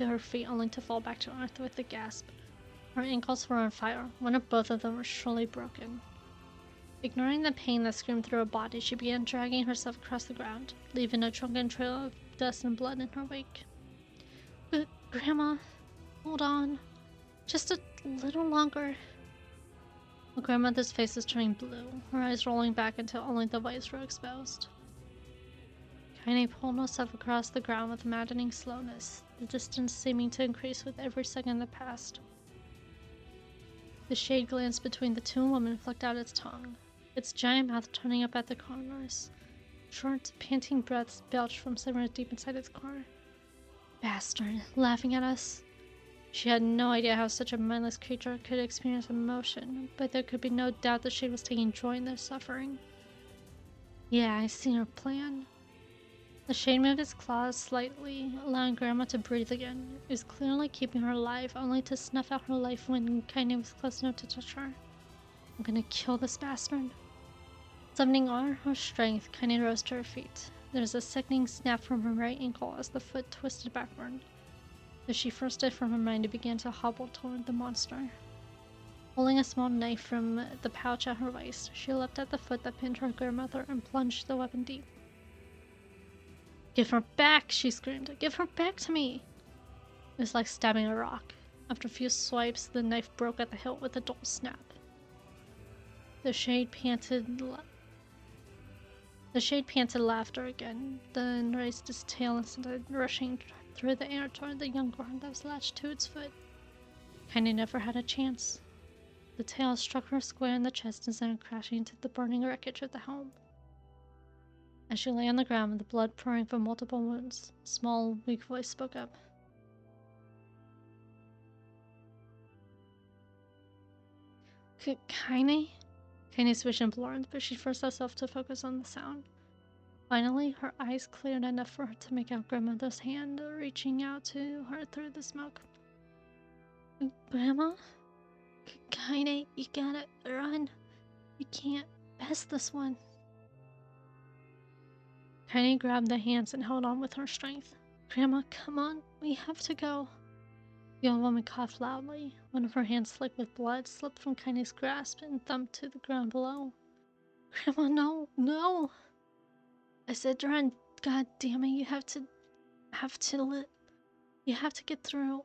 her feet only to fall back to earth with a gasp. Her ankles were on fire. One or both of them were surely broken. Ignoring the pain that screamed through her body, she began dragging herself across the ground, leaving a drunken trail of dust and blood in her wake. But, Grandma, hold on. Just a little longer. The grandmother's face was turning blue, her eyes rolling back until only the whites were exposed. Kaine pulled herself across the ground with maddening slowness, the distance seeming to increase with every second that passed. The shade glanced between the two women, flicked out its tongue, its giant mouth turning up at the corners. Short, panting breaths belched from somewhere deep inside its core. Bastard, laughing at us. She had no idea how such a mindless creature could experience emotion, but there could be no doubt the shade was taking joy in their suffering. Yeah, I see her plan. The shade moved its claws slightly, allowing Grandma to breathe again. It was clearly keeping her alive, only to snuff out her life when Kaine was close enough to touch her. I'm gonna kill this bastard. Summoning all her strength, Kaine rose to her feet. There was a sickening snap from her right ankle as the foot twisted backward. As she first it from her mind, it began to hobble toward the monster. Pulling a small knife from the pouch at her waist, she leapt at the foot that pinned her grandmother and plunged the weapon deep. Give her back, she screamed. Give her back to me. It was like stabbing a rock. After a few swipes, the knife broke at the hilt with a dull snap. The shade panted laughter again, then raised its tail and started rushing through the air toward the young girl that was latched to its foot. Kaine never had a chance. The tail struck her square in the chest and sent her crashing into the burning wreckage of the home. As she lay on the ground with the blood pouring from multiple wounds, a small, weak voice spoke up. Kaine? Kaine's vision blurred, but she forced herself to focus on the sound. Finally, her eyes cleared enough for her to make out Grandmother's hand reaching out to her through the smoke. Grandma? Kaine, you gotta run. You can't pass this one. Kaine grabbed the hands and held on with her strength. Grandma, come on, we have to go. The old woman coughed loudly. One of her hands slick with blood slipped from Kaine's grasp and thumped to the ground below. Grandma, no, no! I said run. God damn it, you have to get through.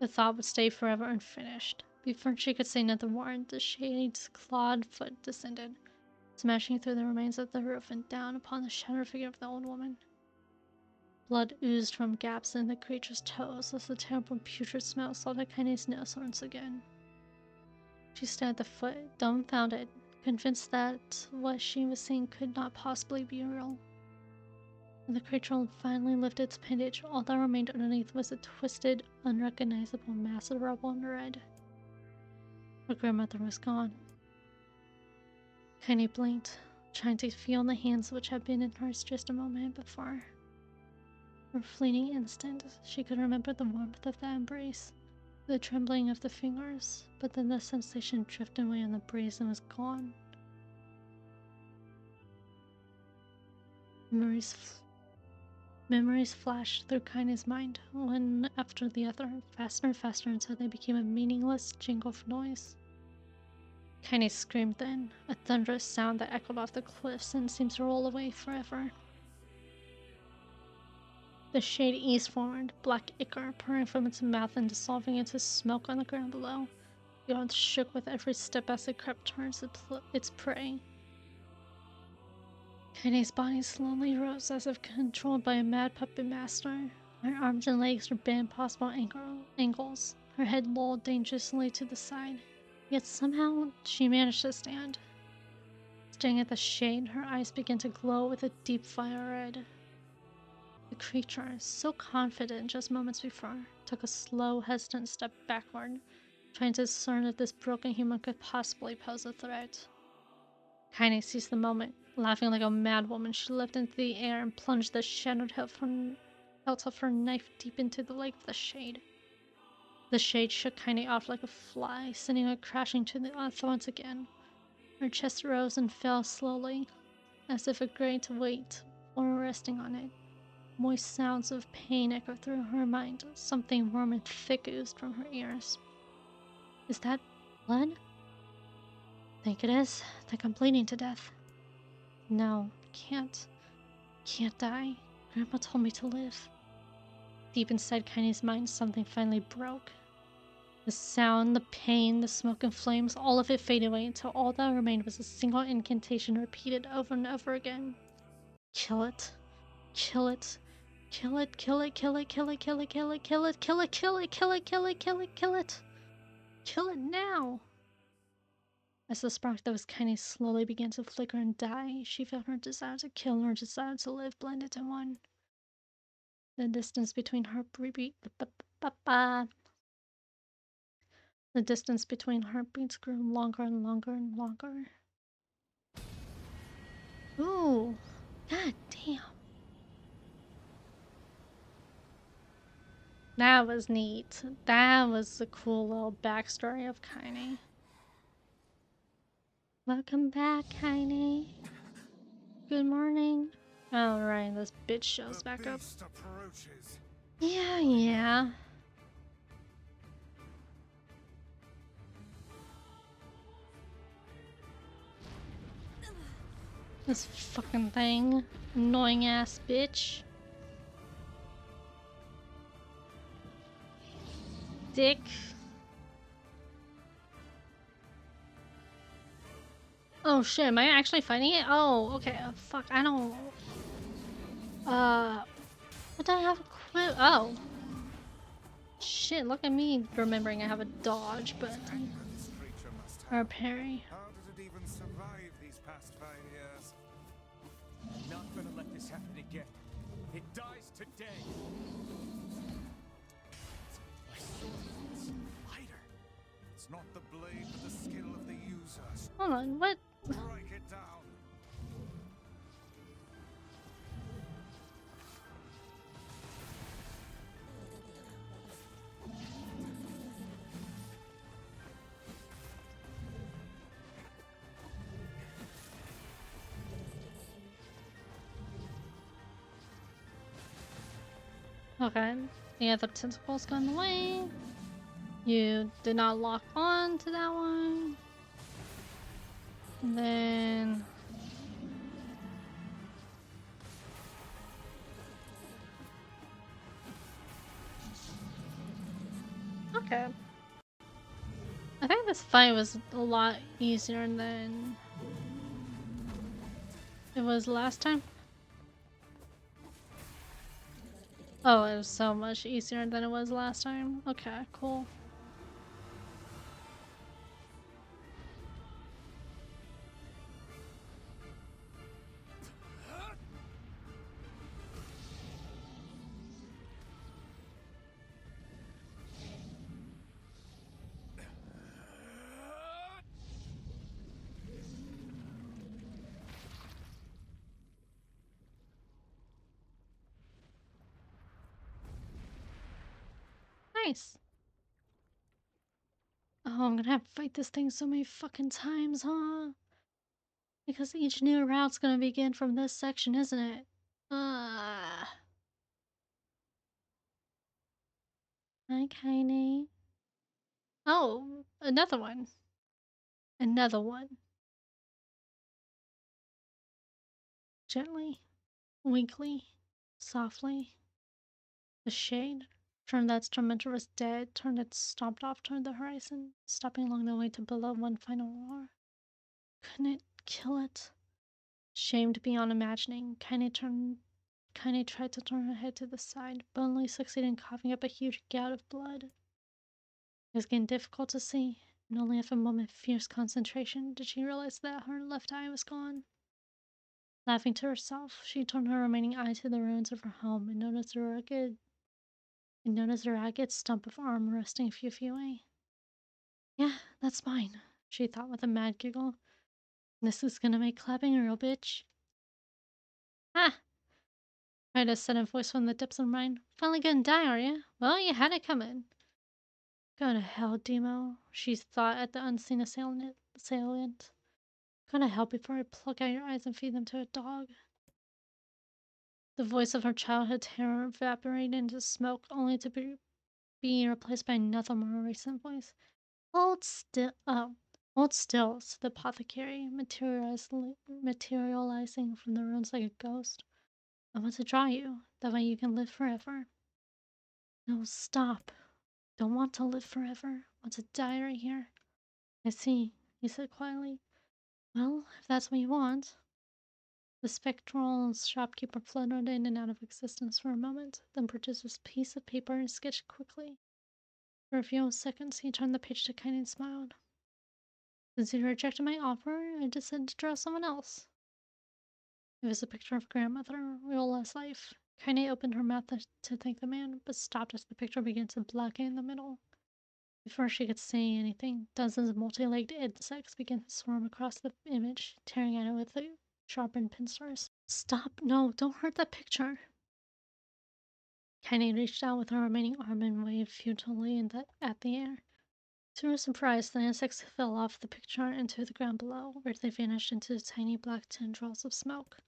The thought would stay forever unfinished. Before she could say another word, the shade's clawed foot descended, smashing through the remains of the roof and down upon the shattered figure of the old woman. Blood oozed from gaps in the creature's toes as the terrible putrid smell assaulted Kaine's nose once again. She stared at the foot, dumbfounded, convinced that what she was seeing could not possibly be real. When the creature finally lifted its appendage, all that remained underneath was a twisted, unrecognizable mass of rubble and red. Her grandmother was gone. Kaine blinked, trying to feel the hands which had been in hers just a moment before. For a fleeting instant, she could remember the warmth of that embrace, the trembling of the fingers, but then the sensation drifted away on the breeze and was gone. Memories flashed through Kaine's mind, one after the other, faster and faster until they became a meaningless jingle of noise. Kaine screamed then, a thunderous sound that echoed off the cliffs and seemed to roll away forever. The shade eased forward, black ichor pouring from its mouth and dissolving into smoke on the ground below. The earth shook with every step as it crept towards its prey. Kaine's body slowly rose as if controlled by a mad puppet master. Her arms and legs were bent possible angles, her head lolled dangerously to the side. Yet somehow she managed to stand. Staring at the shade, her eyes began to glow with a deep fire red. The creature, so confident just moments before, took a slow, hesitant step backward, trying to discern if this broken human could possibly pose a threat. Kaine seized the moment. Laughing like a madwoman, she leapt into the air and plunged the shattered hilt of her knife deep into the leg of the shade. The shade shook Kaine off like a fly, sending her crashing to the thorns again. Her chest rose and fell slowly, as if a great weight were resting on it. Moist sounds of pain echoed through her mind. Something warm and thick oozed from her ears. Is that blood? Think it is. Think I'm bleeding to death. No, can't. Can't die. Grandma told me to live. Deep inside Kaine's mind, something finally broke. The sound, the pain, the smoke and flames, all of it faded away until all that remained was a single incantation repeated over and over again. Kill it. Kill it. Kill it, kill it, kill it, kill it, kill it, kill it, kill it, kill it, kill it, kill it, kill it, kill it, kill it. Kill it now. As the spark that was Kaine slowly began to flicker and die, she felt her desire to kill and her desire to live blended in one. The distance between heartbeats grew longer and longer and longer. Ooh, god damn. That was neat. That was a cool little backstory of Kaine. Welcome back, Kaine. Good morning. Oh, right, this bitch shows back up. Yeah. This fucking thing. Annoying ass bitch. Dick. Oh shit, am I actually fighting it? Oh, okay. Fuck, I don't... What do I have equipped? Oh. Shit, look at me remembering I have a dodge, but... Or a parry. How did it even survive these past 5 years? Not gonna let this happen again. It dies today. My sword is lighter. It's not the blade, but the skill of the user. Hold on, what? Break it down. Okay, the other tentacle's gone away. You did not lock on to that one. And then... Okay. I think this fight was a lot easier than it was last time. Oh, it was so much easier than it was last time. Okay, cool. Nice. Oh, I'm gonna have to fight this thing so many fucking times, huh? Because each new route's gonna begin from this section, isn't it? Hi, Kaine. Oh, another one. Another one. Gently, weakly, softly. The shade from that tormentor was dead, turned and stomped off toward the horizon, stopping along the way to below one final roar. Couldn't it kill it? Shamed beyond imagining, Kaine tried to turn her head to the side, but only succeeded in coughing up a huge gout of blood. It was getting difficult to see, and only after a moment of fierce concentration did she realize that her left eye was gone. Laughing to herself, she turned her remaining eye to the ruins of her home and noticed a ragged stump of arm resting a few feet away. Yeah, that's mine, she thought with a mad giggle. This is gonna make clapping a real bitch. Ha! Cried a sudden voice from the depths of her mind. Finally gonna die, are you? Well, you had it coming. Go to hell, Demo, she thought at the unseen assailant. Go to hell before I pluck out your eyes and feed them to a dog. The voice of her childhood terror evaporated into smoke, only to be replaced by another more recent voice. Hold still, said the apothecary, materializing from the ruins like a ghost. I want to draw you, that way you can live forever. No, stop. Don't want to live forever. I want to die right here. I see, he said quietly. Well, if that's what you want. The spectral shopkeeper fluttered in and out of existence for a moment, then produced a piece of paper and sketched quickly. For a few seconds, he turned the page to Kaine and smiled. Since you rejected my offer, I decided to draw someone else. It was a picture of grandmother, real as life. Kaine opened her mouth to thank the man, but stopped as the picture began to blacken in the middle. Before she could say anything, dozens of multi-legged insects began to swarm across the image, tearing at it with sharpened pincers. Stop! No, don't hurt that picture! Kaine reached out with her remaining arm and waved futilely at the air. To her surprise, the insects fell off the picture into the ground below, where they vanished into tiny black tendrils of smoke.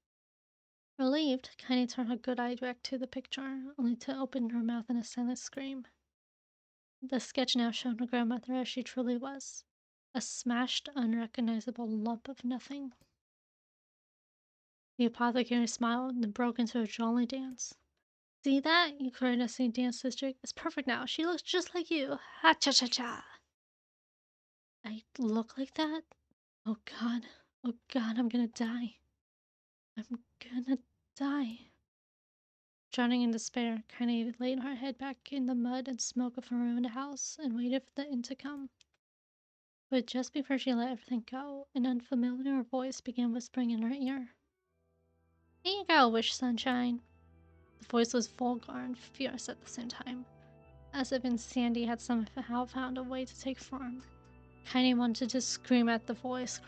Relieved, Kaine turned her good eye back to the picture, only to open her mouth in a silent scream. The sketch now showed her grandmother as she truly was, a smashed, unrecognizable lump of nothing. The apothecary smiled and broke into a jolly dance. See that? You cried as he danced his jig. It's perfect now. She looks just like you. Ha-cha-cha-cha! I look like that? Oh god, I'm gonna die. I'm gonna die. Drowning in despair, Kaine laid her head back in the mud and smoke of her ruined house and waited for the end to come. But just before she let everything go, an unfamiliar voice began whispering in her ear. Here you go, Wish Sunshine. The voice was vulgar and fierce at the same time, as if Insandy had somehow found a way to take form. Kaine wanted to scream at the voice,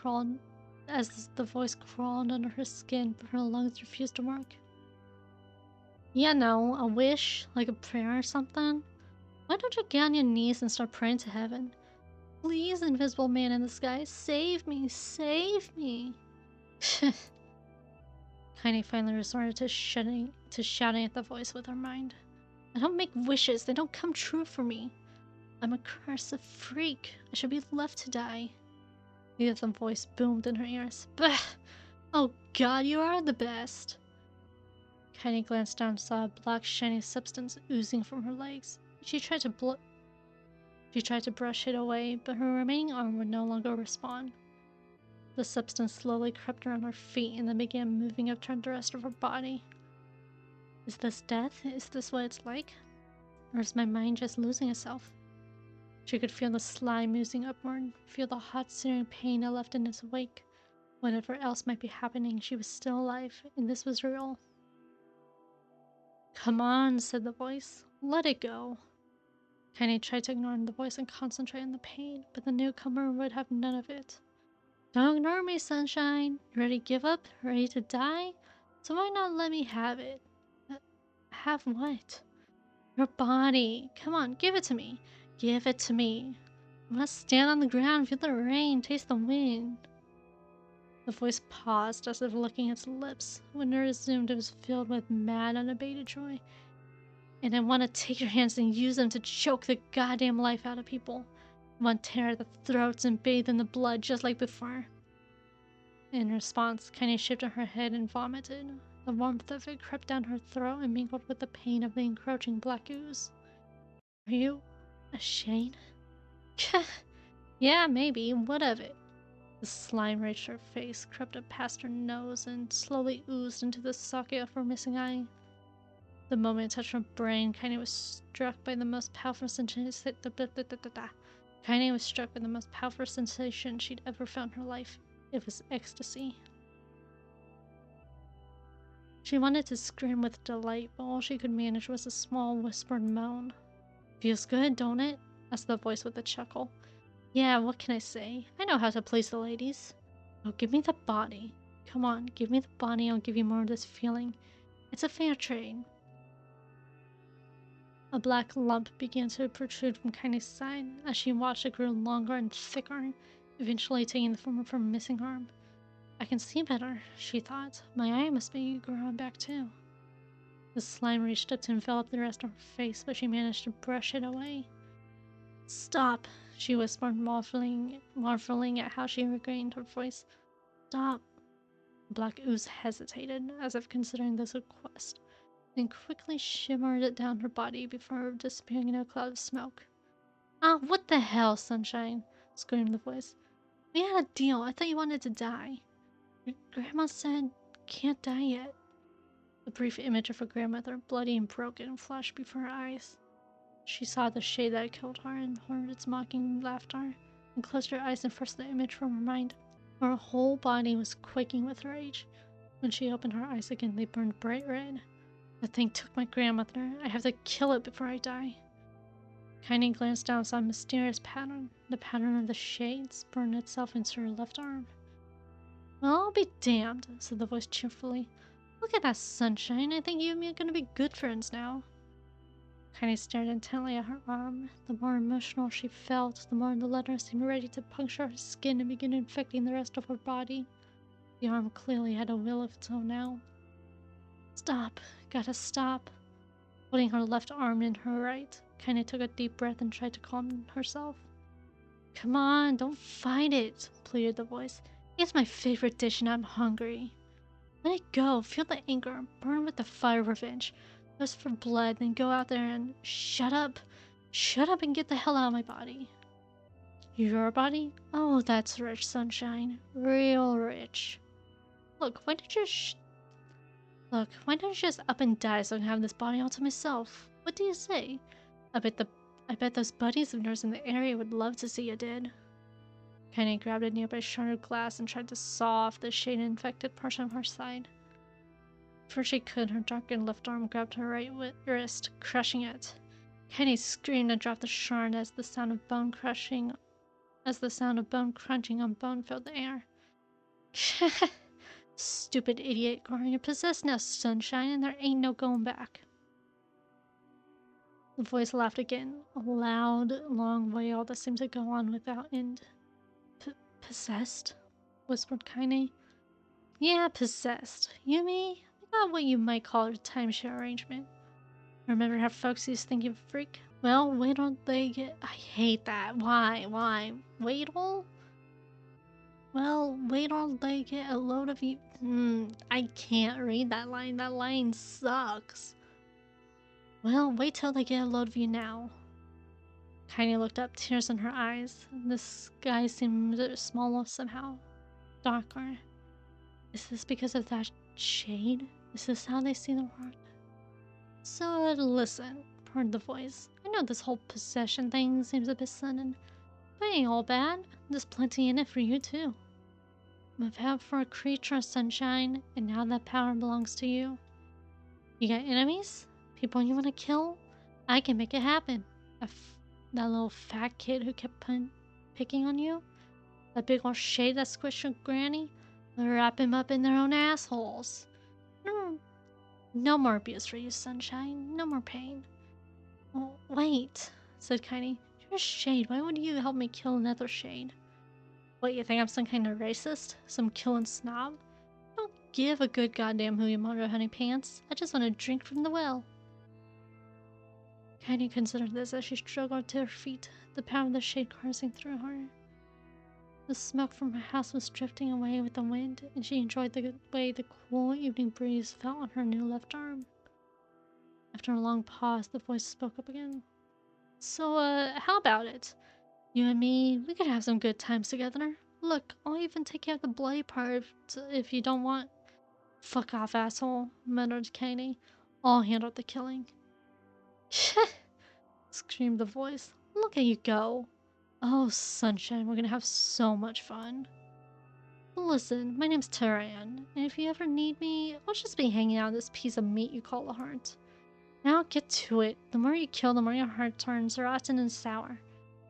as the voice crawled under her skin, but her lungs refused to work. Yeah, no, a wish, like a prayer or something? Why don't you get on your knees and start praying to heaven? Please, invisible man in the sky, save me, save me! Kaine finally resorted to shouting at the voice with her mind. I don't make wishes, they don't come true for me. I'm a cursed freak. I should be left to die. The other voice boomed in her ears. Bah! Oh god, you are the best! Kaine glanced down and saw a black, shiny substance oozing from her legs. She tried to brush it away, but her remaining arm would no longer respond. The substance slowly crept around her feet and then began moving up toward the rest of her body. Is this death? Is this what it's like? Or is my mind just losing itself? She could feel the slime oozing upward, feel the hot, searing pain it left in its wake. Whatever else might be happening, she was still alive, and this was real. Come on, said the voice. Let it go. Kaine tried to ignore the voice and concentrate on the pain, but the newcomer would have none of it. Don't ignore me, sunshine. You ready to give up? Ready to die? So why not let me have it? Have what? Your body. Come on, give it to me. Give it to me. I want to stand on the ground, feel the rain, taste the wind. The voice paused as if licking its lips. When it resumed, it was filled with mad, unabated joy. And I want to take your hands and use them to choke the goddamn life out of people. I want to tear the throats and bathe in the blood just like before. In response, Kaine shifted her head and vomited. The warmth of it crept down her throat and mingled with the pain of the encroaching black ooze. Are you a Shane? Yeah, maybe. What of it? The slime reached her face, crept up past her nose, and slowly oozed into the socket of her missing eye. The moment it touched her brain, Kaine was struck by the most powerful sensation. Kaine was struck by the most powerful sensation she'd ever felt in her life. It was ecstasy. She wanted to scream with delight, but all she could manage was a small whispered moan. Feels good, don't it? Asked the voice with a chuckle. Yeah, what can I say? I know how to please the ladies. Oh, give me the body. Come on, give me the body, I'll give you more of this feeling. It's a fair trade. A black lump began to protrude from Kaine's side. As she watched, it grew longer and thicker, eventually taking the form of her missing arm. I can see better, she thought. My eye must be growing back too. The slime reached up to envelop the rest of her face, but she managed to brush it away. Stop, she whispered, marveling at how she regained her voice. Stop. Black ooze hesitated, as if considering this request, then quickly shimmered down her body before disappearing in a cloud of smoke. Ah, what the hell, Sunshine? Screamed the voice. We had a deal. I thought you wanted to die. Your grandma said, can't die yet. A brief image of her grandmother, bloody and broken, flashed before her eyes. She saw the shade that had killed her and heard its mocking laughter, and closed her eyes and forced the image from her mind. Her whole body was quaking with rage. When she opened her eyes again, they burned bright red. The thing took my grandmother. I have to kill it before I die. Kaine glanced down and saw a mysterious pattern. The pattern of the shades burned itself into her left arm. Well, I'll be damned, said the voice cheerfully. Look at that, Sunshine. I think you and me are going to be good friends now. Kaine stared intently at her arm. The more emotional she felt, the more the letter seemed ready to puncture her skin and begin infecting the rest of her body. The arm clearly had a will of its own now. Stop. Gotta stop. Putting her left arm in her right, Kaine took a deep breath and tried to calm herself. Come on, don't fight it, pleaded the voice. It's my favorite dish and I'm hungry. Let it go. Feel the anger. Burn with the fire of revenge. Thirst for blood, then go out there and shut up. Shut up and get the hell out of my body. Your body? Oh, that's rich, Sunshine. Real rich. Look, why don't you just up and die so I can have this body all to myself? What do you say? I bet those buddies of yours in the area would love to see you dead. Kaine grabbed a nearby shard of glass and tried to saw off the shade-infected portion of her side. Before she could, her darkened left arm grabbed her right wrist, crushing it. Kaine screamed and dropped the shard as the sound of bone crunching on bone filled the air. Stupid idiot, Goran, you're possessed now, Sunshine, and there ain't no going back. The voice laughed again, a loud, long wail that seemed to go on without end. Possessed? Whispered Kaine. Yeah, possessed. Me? I got what you might call a timeshare arrangement. Remember how folks used to think you a freak? Well, wait till they get... I hate that. Why? Wait till? Well, wait till they get a load of you... I can't read that line. That line sucks. Well, wait till they get a load of you now. Kaine looked up, tears in her eyes. The sky seemed smaller somehow. Darker. Is this because of that shade? Is this how they see the world? So, listen, purred the voice. I know this whole possession thing seems a bit sudden, but it ain't all bad. There's plenty in it for you, too. I'm a power for a creature, Sunshine, and now that power belongs to you. You got enemies? People you want to kill? I can make it happen. That little fat kid who kept picking on you? That big old shade that squished your granny? Wrap him up in their own assholes. No more abuse for you, Sunshine. No more pain. Oh, wait, said Kaine. You're a shade. Why would you help me kill another shade? What, you think I'm some kind of racist? Some killing snob? I don't give a good goddamn who you murder, honey pants. I just want to drink from the well. Kaine considered this as she struggled to her feet, the power of the shade coursing through her. The smoke from her house was drifting away with the wind, and she enjoyed the way the cool evening breeze felt on her new left arm. After a long pause, the voice spoke up again. So, how about it? You and me, we could have some good times together. Look, I'll even take care of the bloody part if you don't want. Fuck off, asshole, muttered Kaine. I'll handle the killing. Screamed the voice. Look at you go. Oh, sunshine, we're gonna have so much fun. Listen, my name's Tyrion, and if you ever need me, I'll just be hanging out on this piece of meat you call a heart. Now get to it. The more you kill, the more your heart turns rotten and sour.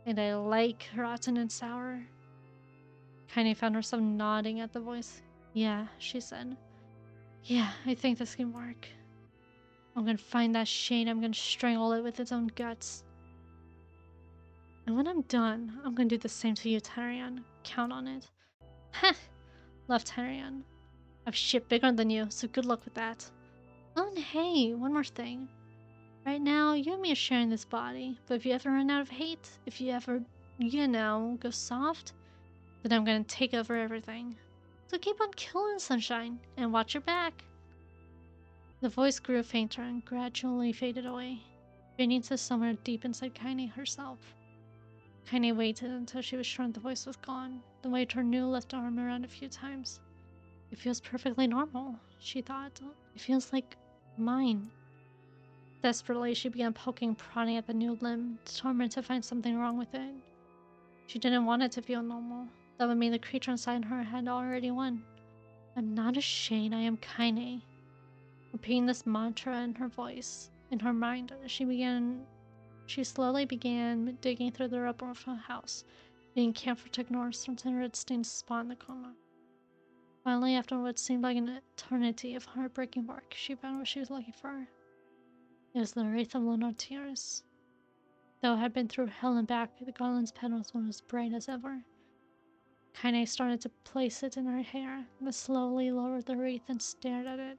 And I like rotten and sour. Kaine found herself nodding at the voice. Yeah, she said. Yeah, I think this can work. I'm gonna find that Shane, I'm gonna strangle it with its own guts. And when I'm done, I'm gonna do the same to you, Tyrion. Count on it. Heh! Left Tyrion. I've shit bigger than you, so good luck with that. Oh, and hey, one more thing. Right now, you and me are sharing this body, but if you ever run out of hate, if you ever, go soft, then I'm gonna take over everything. So keep on killing, Sunshine, and watch your back. The voice grew fainter and gradually faded away, fading to somewhere deep inside Kaine herself. Kaine waited until she was sure the voice was gone, then waved her new left arm around a few times. It feels perfectly normal, she thought. It feels like mine. Desperately, she began poking and prodding at the new limb, determined to find something wrong with it. She didn't want it to feel normal. That would mean the creature inside her had already won. I'm not a Shane, I am Kaine. Repeating this mantra in her voice, in her mind, she slowly began digging through the rubble of her house, being careful to ignore certain red-stained spot in the corner. Finally, after what seemed like an eternity of heartbreaking work, she found what she was looking for. It was the wreath of lunar tears. Though it had been through hell and back, the garland's petals were as bright as ever. Kaine started to place it in her hair, but slowly lowered the wreath and stared at it.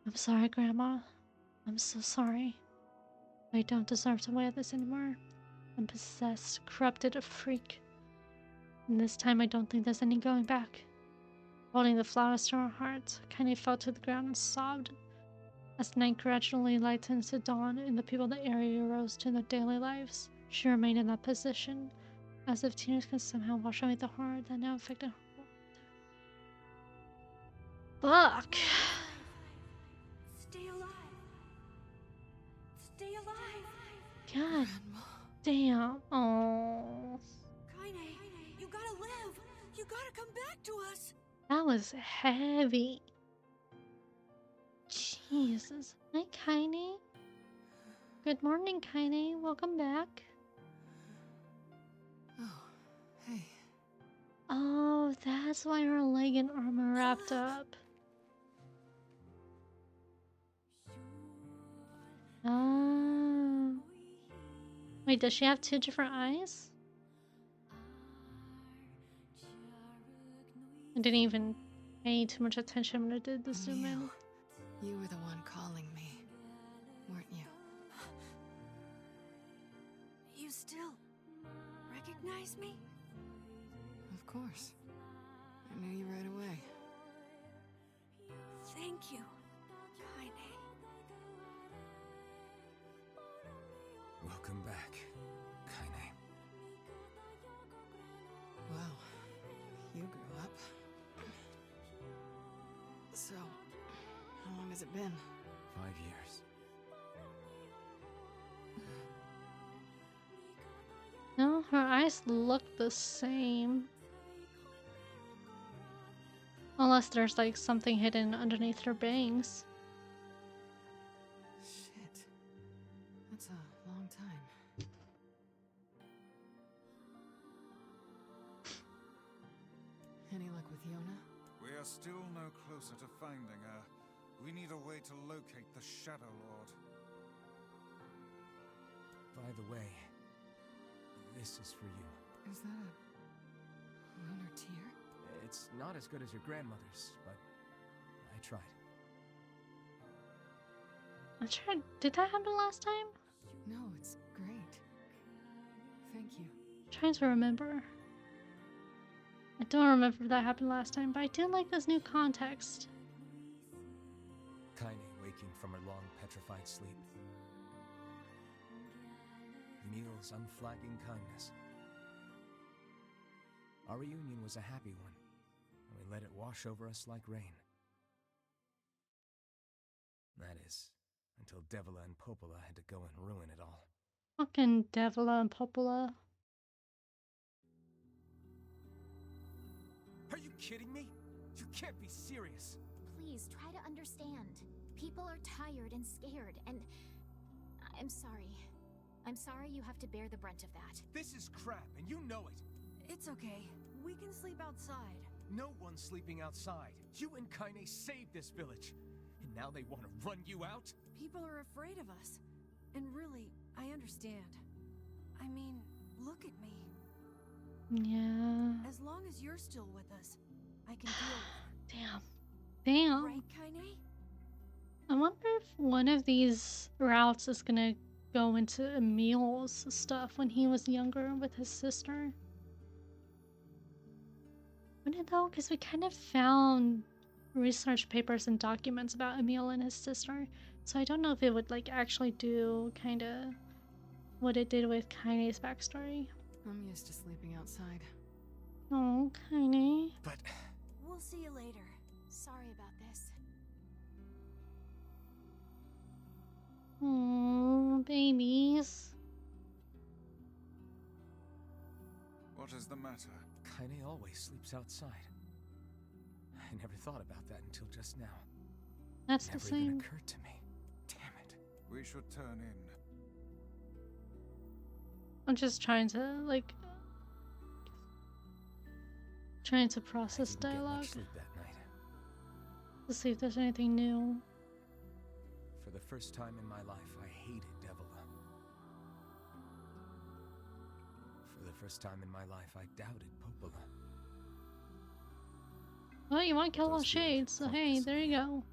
I'm sorry, Grandma. I'm so sorry. I don't deserve to wear this anymore. I'm possessed, corrupted, a freak. And this time I don't think there's any going back. Holding the flowers to her heart, Kaine fell to the ground and sobbed. As night gradually lightened to dawn and the people of the area rose to their daily lives, she remained in that position, as if tears could somehow wash away the horror that now affected her. Fuck! Stay alive. Stay alive. God damn. Oh. Kaine, you gotta live. You gotta come back to us. That was heavy. Jesus. Hi, Kaine. Good morning, Kaine. Welcome back. Oh, hey. Oh, that's why her leg and arm are wrapped up. Oh. Wait, does she have two different eyes? I didn't even pay too much attention when I did the zoom in. You were the one calling me, weren't you? You still recognize me? Of course. I knew you right away. Thank you, Kaine. Welcome back, Kaine. Well, you grew up. So, how long has it been? 5 years. No, her eyes look the same. Unless there's like something hidden underneath her bangs. Shit. That's a long time. Any luck with Yona? We are still no closer to finding her. We need a way to locate the Shadow Lord. By the way, this is for you. Is that a lunar tear? It's not as good as your grandmother's, but I tried. I'm trying. Did that happen last time? No, it's great. Thank you. I'm trying to remember. I don't remember if that happened last time, but I do like this new context. Kaine waking from her long petrified sleep. Emil's unflagging kindness. Our reunion was a happy one, and we let it wash over us like rain. That is, until Devila and Popola had to go and ruin it all. Fucking Devila and Popola. Are you kidding me? You can't be serious. Please try to understand. People are tired and scared, and I'm sorry. I'm sorry you have to bear the brunt of that. This is crap, and you know it. It's okay. We can sleep outside. No one's sleeping outside. You and Kaine saved this village, and now they want to run you out? People are afraid of us. And really, I understand. I mean, look at me. Yeah. As long as you're still with us, I can deal with Damn. Damn. it. Right, Kaine? I wonder if one of these routes is gonna go into Emil's stuff when he was younger with his sister. Wouldn't it though? Because we kind of found research papers and documents about Emil and his sister. So I don't know if it would like actually do kind of what it did with Kaine's backstory. I'm used to sleeping outside. Oh, Kaine. But We'll see you later. Sorry about this. Oh, babies. What is the matter? Kaine always sleeps outside. I never thought about that until just now. That's Never the even same. occurred to me. Damn it. We should turn in. I'm just trying to process I didn't get dialogue much sleep that night. to see if there's anything new. For the first time in my life, I hated Devila. For the first time in my life, I doubted Popola. Well, you want to kill all Those feelings shades, so were hey, pointless. there you go.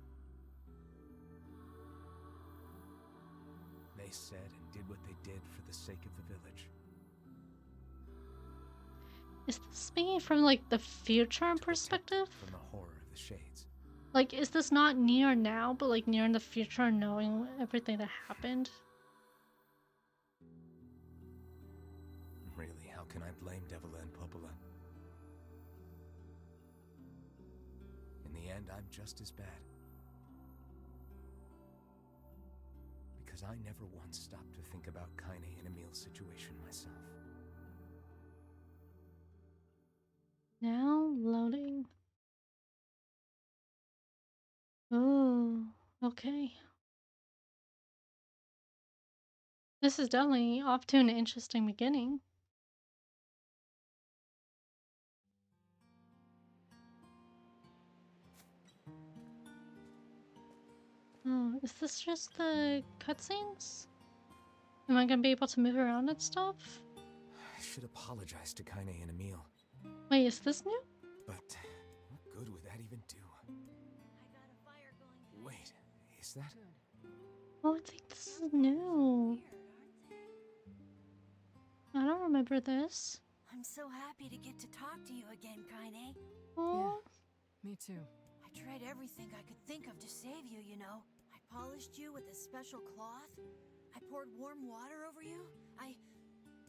They said and did what they did for the sake of the village. Is this speaking from like the future To protect perspective? from the horror of the shades. Like, is this not near now, but like near in the future, knowing everything that happened? Really, how can I blame Devila and Popola? In the end, I'm just as bad. Because I never once stopped to think about Kaine and Emil's situation myself. Now loading. Oh, okay. This is definitely off to an interesting beginning. Oh, is this just the cutscenes? Am I gonna be able to move around and stuff? I should apologize to Kaine and Emil, Wait, is this new? but what good would that even do? I got a fire going. Wait, is that? Oh, I think this is new. Weird, aren't they? I don't remember this. I'm so happy to get to talk to you again, Kaine. Oh, Me too. I tried everything I could think of to save you, you know. I polished you with a special cloth. I poured warm water over you.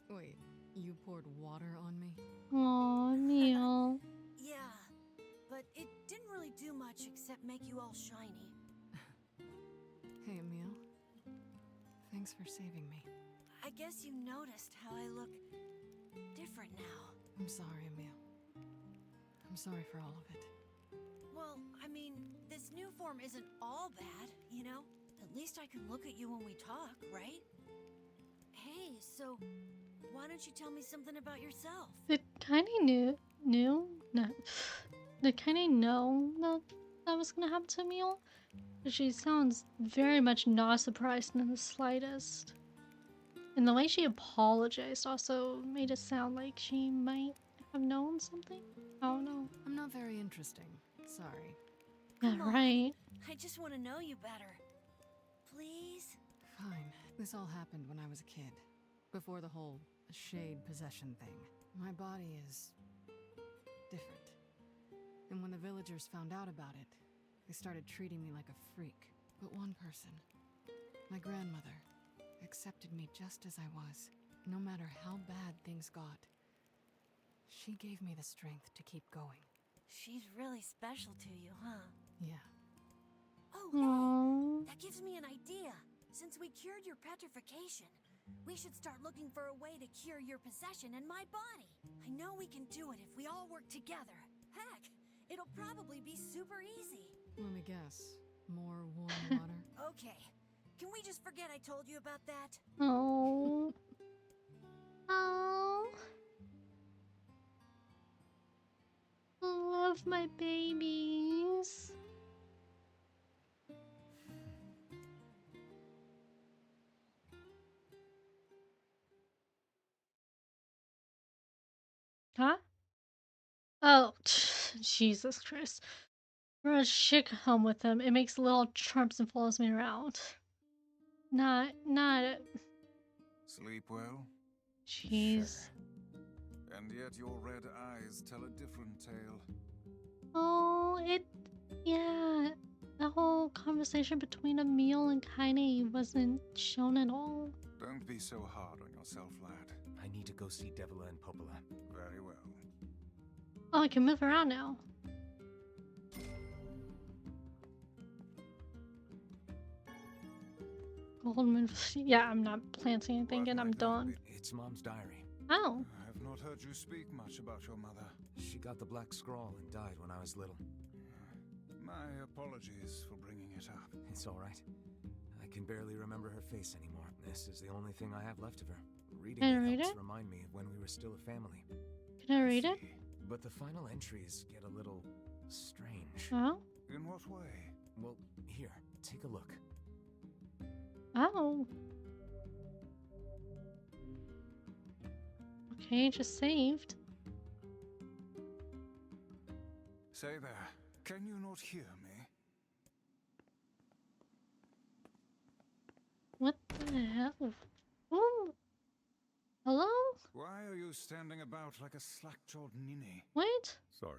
Wait, you poured water on me? aw, Neil. Yeah, but it didn't really do much except make you all shiny. Hey, Emil. Thanks for saving me. I guess you noticed how I look different now. I'm sorry, Emil. I'm sorry for all of it. Well, I mean, this new form isn't all bad, you know? At least I can look at you when we talk, right? Hey, so why don't you tell me something about yourself? Did Kaine knew? No. Did Kaine know that that was gonna happen to Emil? She sounds very much not surprised in the slightest. And the way she apologized also made it sound like she might have known something. I don't know. I'm not very interesting. Sorry. Yeah, Come on. right. I just want to know you better. Please? Fine. This all happened when I was a kid. Before the whole shade possession thing. My body is different. villagers found out about it, they started treating me like a freak. But one person, my grandmother, accepted me just as I was, no matter how bad things got. She gave me the strength to keep going. She's really special to you, huh? Yeah. Oh, Aww. hey! That gives me an idea. Since we cured your petrification, we should start looking for a way to cure your possession in my body. I know we can do it if we all work together. Heck, it'll probably be super easy. Let me guess. More warm water? Okay, can we just forget I told you about that? Oh. Oh. Love my babies. Huh? Oh, Jesus Christ. We're a shit home with them. It makes little trumps and follows me around. Not. Sleep well? Jeez. And yet your red eyes tell a different tale. Oh, yeah. The whole conversation between Emil and Kaine wasn't shown at all. Don't be so hard on yourself, lad. I need to go see Devila and Popola. Very well. Oh, I can move around now. Goldman. Yeah, I'm not planting anything What and I'm might that done. be? It's Mom's diary. Oh. I've not heard you speak much about your mother. She got the black scrawl and died when I was little. My apologies for bringing it up. It's all right. I can barely remember her face anymore. This is the only thing I have left of her. Reading Can I it read helps it? remind me of when we were still a family. Can I read it? See. But the final entries get a little strange. Oh. In what way? Well, here, take a look. Oh. Okay, just saved. Say there, can you not hear me? What the hell? Ooh. Hello? Why are you standing about like a slack-jawed ninny? What? Sorry.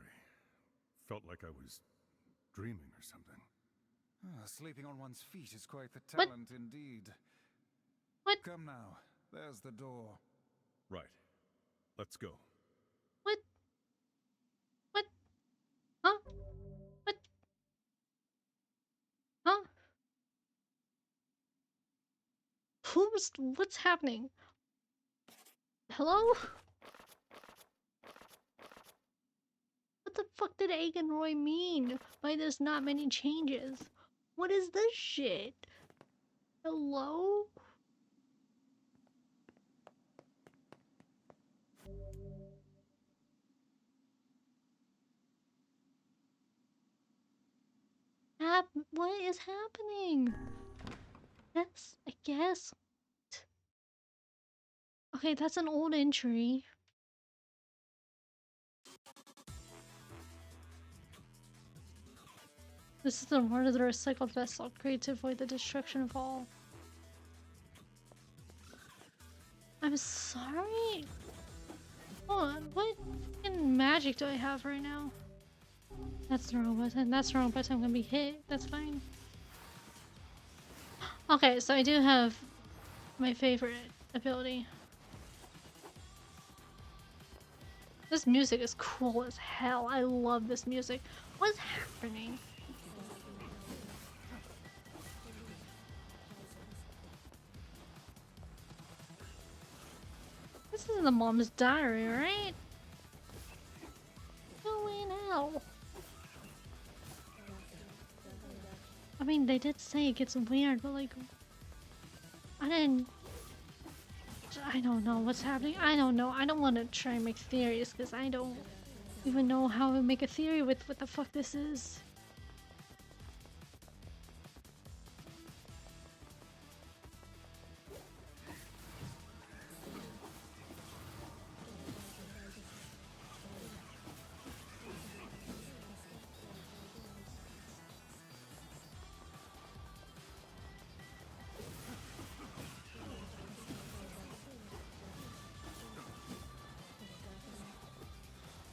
Felt like I was dreaming or something. Sleeping on one's feet is quite the What? talent indeed. What? Come now, there's the door. Right. Let's go. What? What? Huh? What? Huh? What's happening? Hello? What the fuck did Roy mean by there's not many changes? What is this shit? Hello? What is happening? That's, I guess. Okay, that's an old entry. This is the part of the recycled vessel. Great to avoid the destruction of all. I'm sorry. Hold on, what fucking magic do I have right now? That's the wrong button. That's the wrong button. I'm gonna be hit. That's fine. Okay, so I do have my favorite ability. This music is cool as hell. I love this music. What's happening? This is the mom's diary, right? Going out. I mean, they did say it gets weird, but like, I don't know what's happening. I don't know. I don't want to try and make theories because I don't even know how to make a theory with what the fuck this is.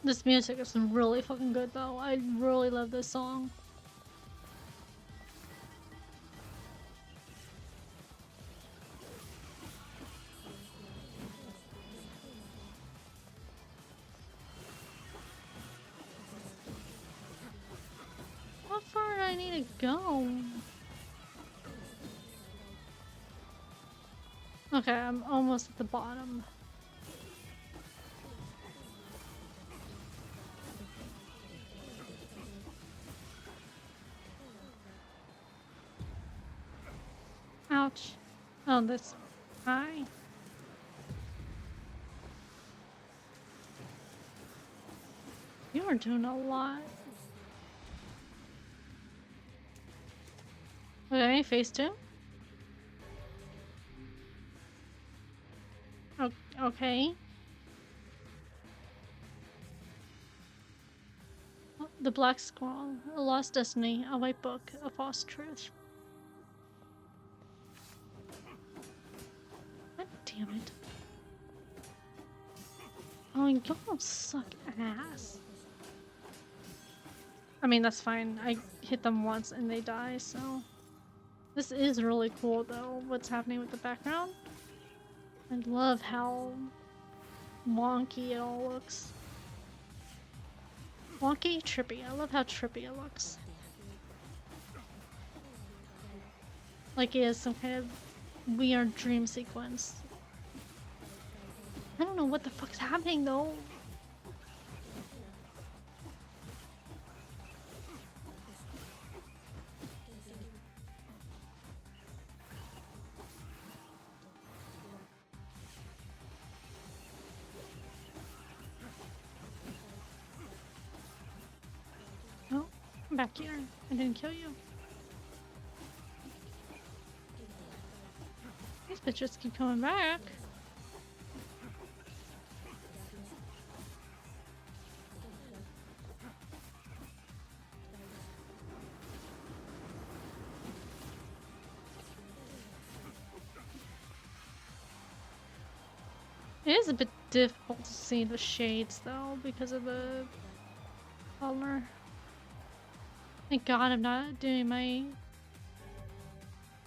This music is really fucking good though. I really love this song. How far do I need to go? Okay, I'm almost at the bottom. Ouch. Oh, that's high. You are doing a lot. Okay, phase 2? Okay. The Black Scroll, a lost destiny, a white book, a false truth. God damn it. Oh, y'all suck ass. I mean, that's fine. I hit them once and they die, so... This is really cool, though, what's happening with the background. I love how wonky it all looks. Wonky, trippy. I love how trippy it looks. Like it is some kind of weird dream sequence. I don't know what the fuck's happening, though. Oh, I'm back here. I didn't kill you. These bitches keep coming back. It is a bit difficult to see the shades though because of the color. Thank God I'm not doing my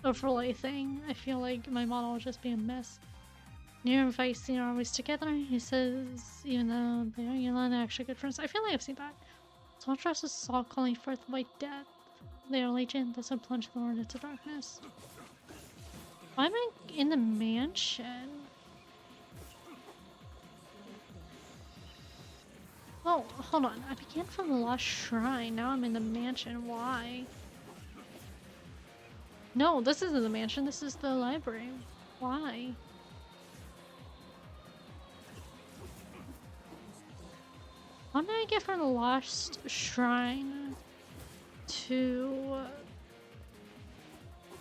overlay thing. I feel like my model will just be a mess. Nier and Feisty are always together. He says even though they are Yolanda, they're actually good friends. I feel like I've seen that. Soldiers saw calling forth white death. They are legion that's would plunge the world into darkness. Why am I in the mansion? Oh, hold on. I began from the lost shrine. Now I'm in the mansion. Why? No, this isn't the mansion. This is the library. Why? How did I get from the lost shrine to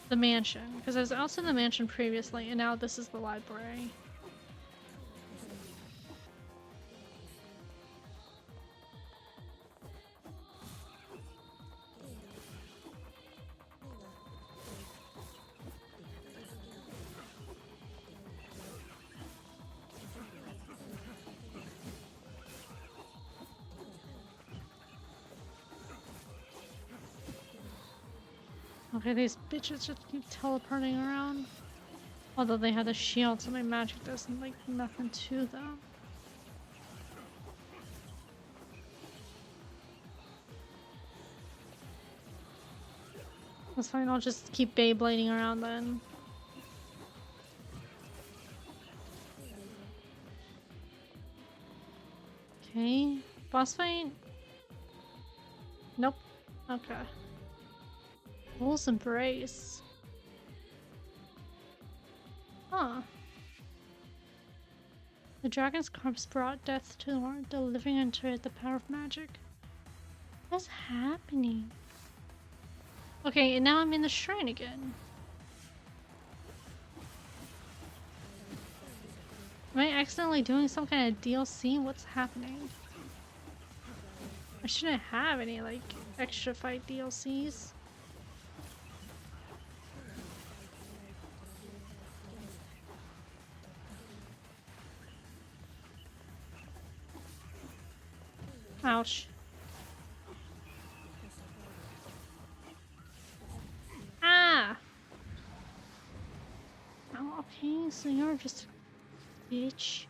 the mansion? Because I was also in the mansion previously, and now this is the library. Okay, these bitches just keep teleporting around. Although they have the shield, so my magic doesn't like nothing to them. That's fine, I'll just keep Beyblading around then. Okay, boss fight? Nope. Okay. Fool's Embrace. Huh. The dragon's corpse brought death to the world. The living entered the power of magic. What's happening? Okay, and now I'm in the shrine again. Am I accidentally doing some kind of DLC? What's happening? I shouldn't have any, like, extra fight DLCs. Ouch. Ah! Oh, okay, so you're just a bitch.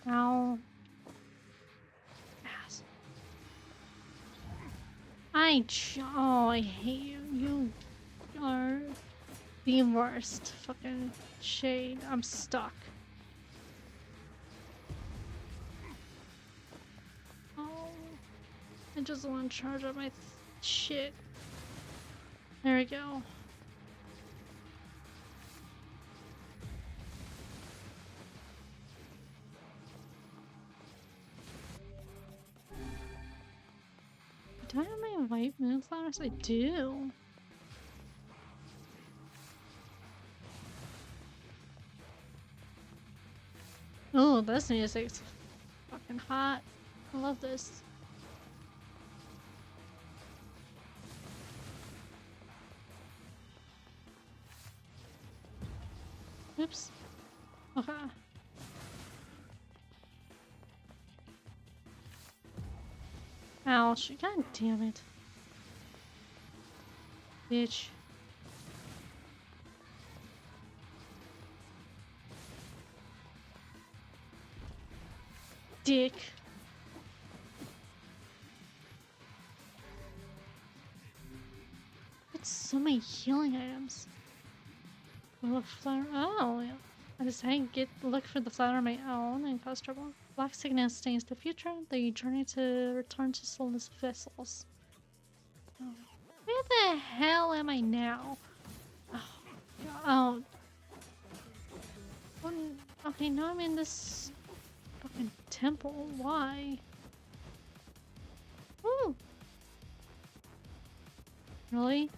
Ow. Ass. Oh, I hate you. You are the worst. Fucking shade. I'm stuck. Oh. I just want to charge up my shit. There we go. Do I have my white moonflowers? I do. Oh, this music's fucking hot. I love this. Oops. Okay. Ouch. God damn it. Bitch. Dick. It's so many healing items. Look flower. Oh, yeah. I decided to look for the flower on my own and cause trouble. Black sickness stains the future. The journey to return to soulless vessels. Oh. Where the hell am I now? Oh. Okay, now I'm in this fucking temple. Why? Woo! Really?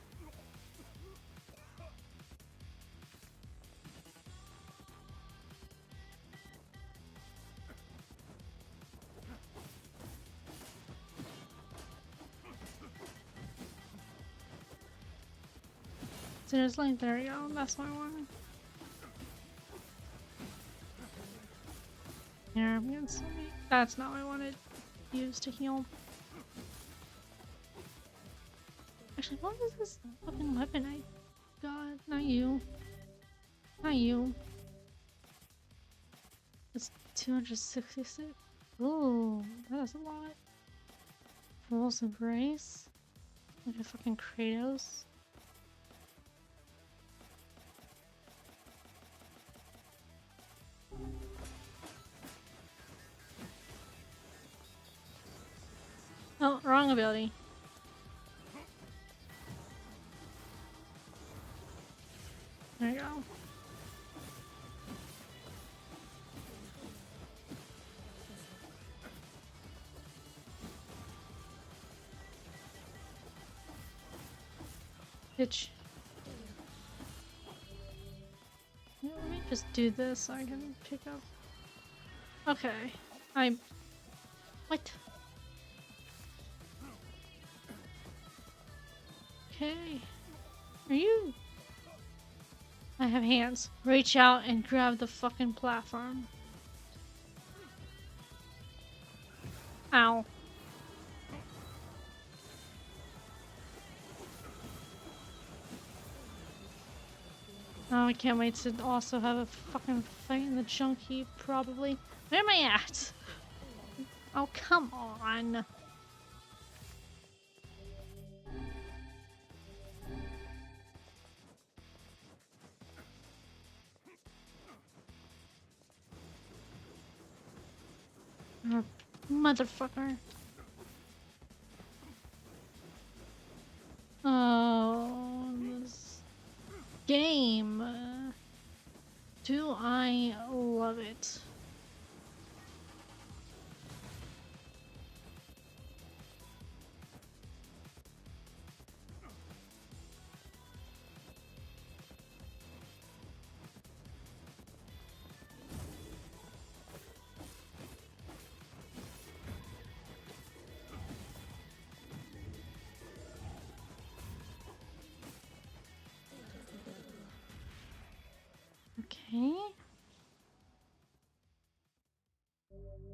Seriously? There we go. That's what I wanted. Here, I'm getting some meat. That's not what I wanted to use to heal. Actually, what is this fucking weapon I got? Not you. Not you. It's 266. Ooh, that is a lot. Fool's Embrace? Like a fucking Kratos? Oh, wrong ability. There you go. Bitch. Let me just do this so I can pick up. Okay. What? Okay. Are you? I have hands. Reach out and grab the fucking platform. Ow. Oh, I can't wait to also have a fucking fight in the junk heap, probably. Where am I at? Oh, come on. Oh, motherfucker. Oh, this game. Do I love it?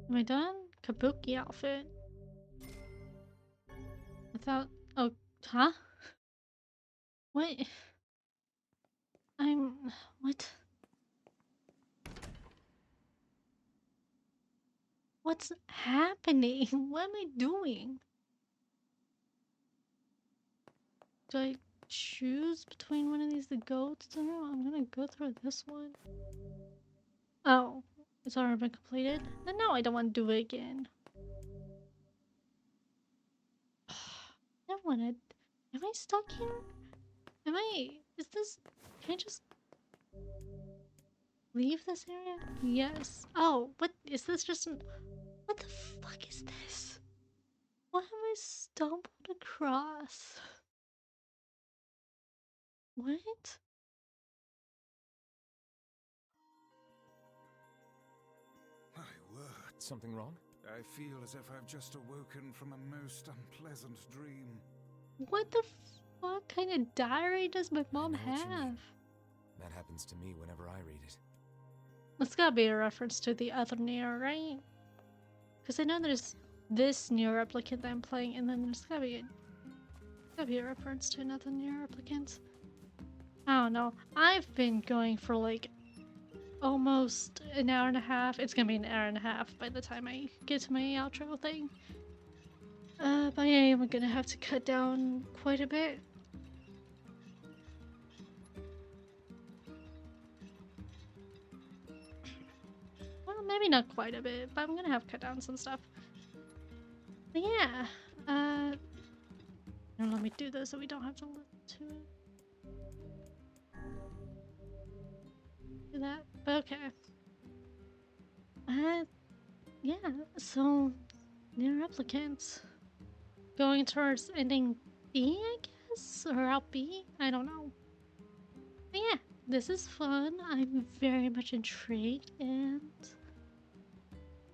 Am I done? Kabuki outfit. Without. Oh, huh? What? What? What's happening? What am I doing? Do I choose between one of these to go through? I'm gonna go through this one. Oh, it's already been completed? Then no, I don't want to do it again. I don't want to. Am I stuck here? Is this. Can I just leave this area? Yes. Oh, what? Is this just an. What the fuck is this? What have I stumbled across? What? My word. Something wrong? I feel as if I've just awoken from a most unpleasant dream. What the fuck kind of diary does my mom know what you mean. have? That happens to me whenever I read it. It's gotta be a reference to the other Nier, right? Because I know there's this Nier Replicant that I'm playing, and then there's gotta be a reference to another Nier Replicant. I don't know. I've been going for like almost an hour and a half. It's gonna be an hour and a half by the time I get to my outro thing. But I am gonna have to cut down quite a bit. Well, maybe not quite a bit, but I'm gonna have to cut down some stuff. But yeah, let me do this so we don't have to listen to it. Do that, but okay. Yeah, so Nier Replicant. Going towards ending B, I guess? Or out B? I don't know. But yeah, this is fun. I'm very much intrigued, and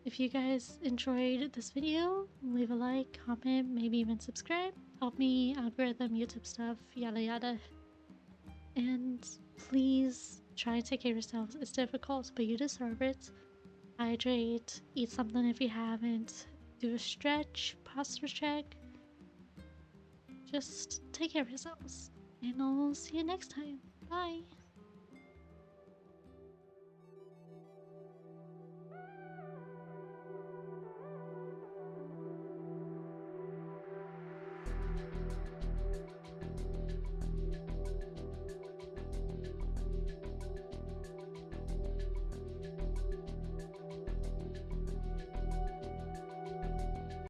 if you guys enjoyed this video, leave a like, comment, maybe even subscribe. Help me, algorithm, YouTube stuff, yada yada. And please try and take care of yourselves. It's difficult, but you deserve it. Hydrate, eat something if you haven't, do a stretch, posture check. Just take care of yourselves, and I'll see you next time. Bye!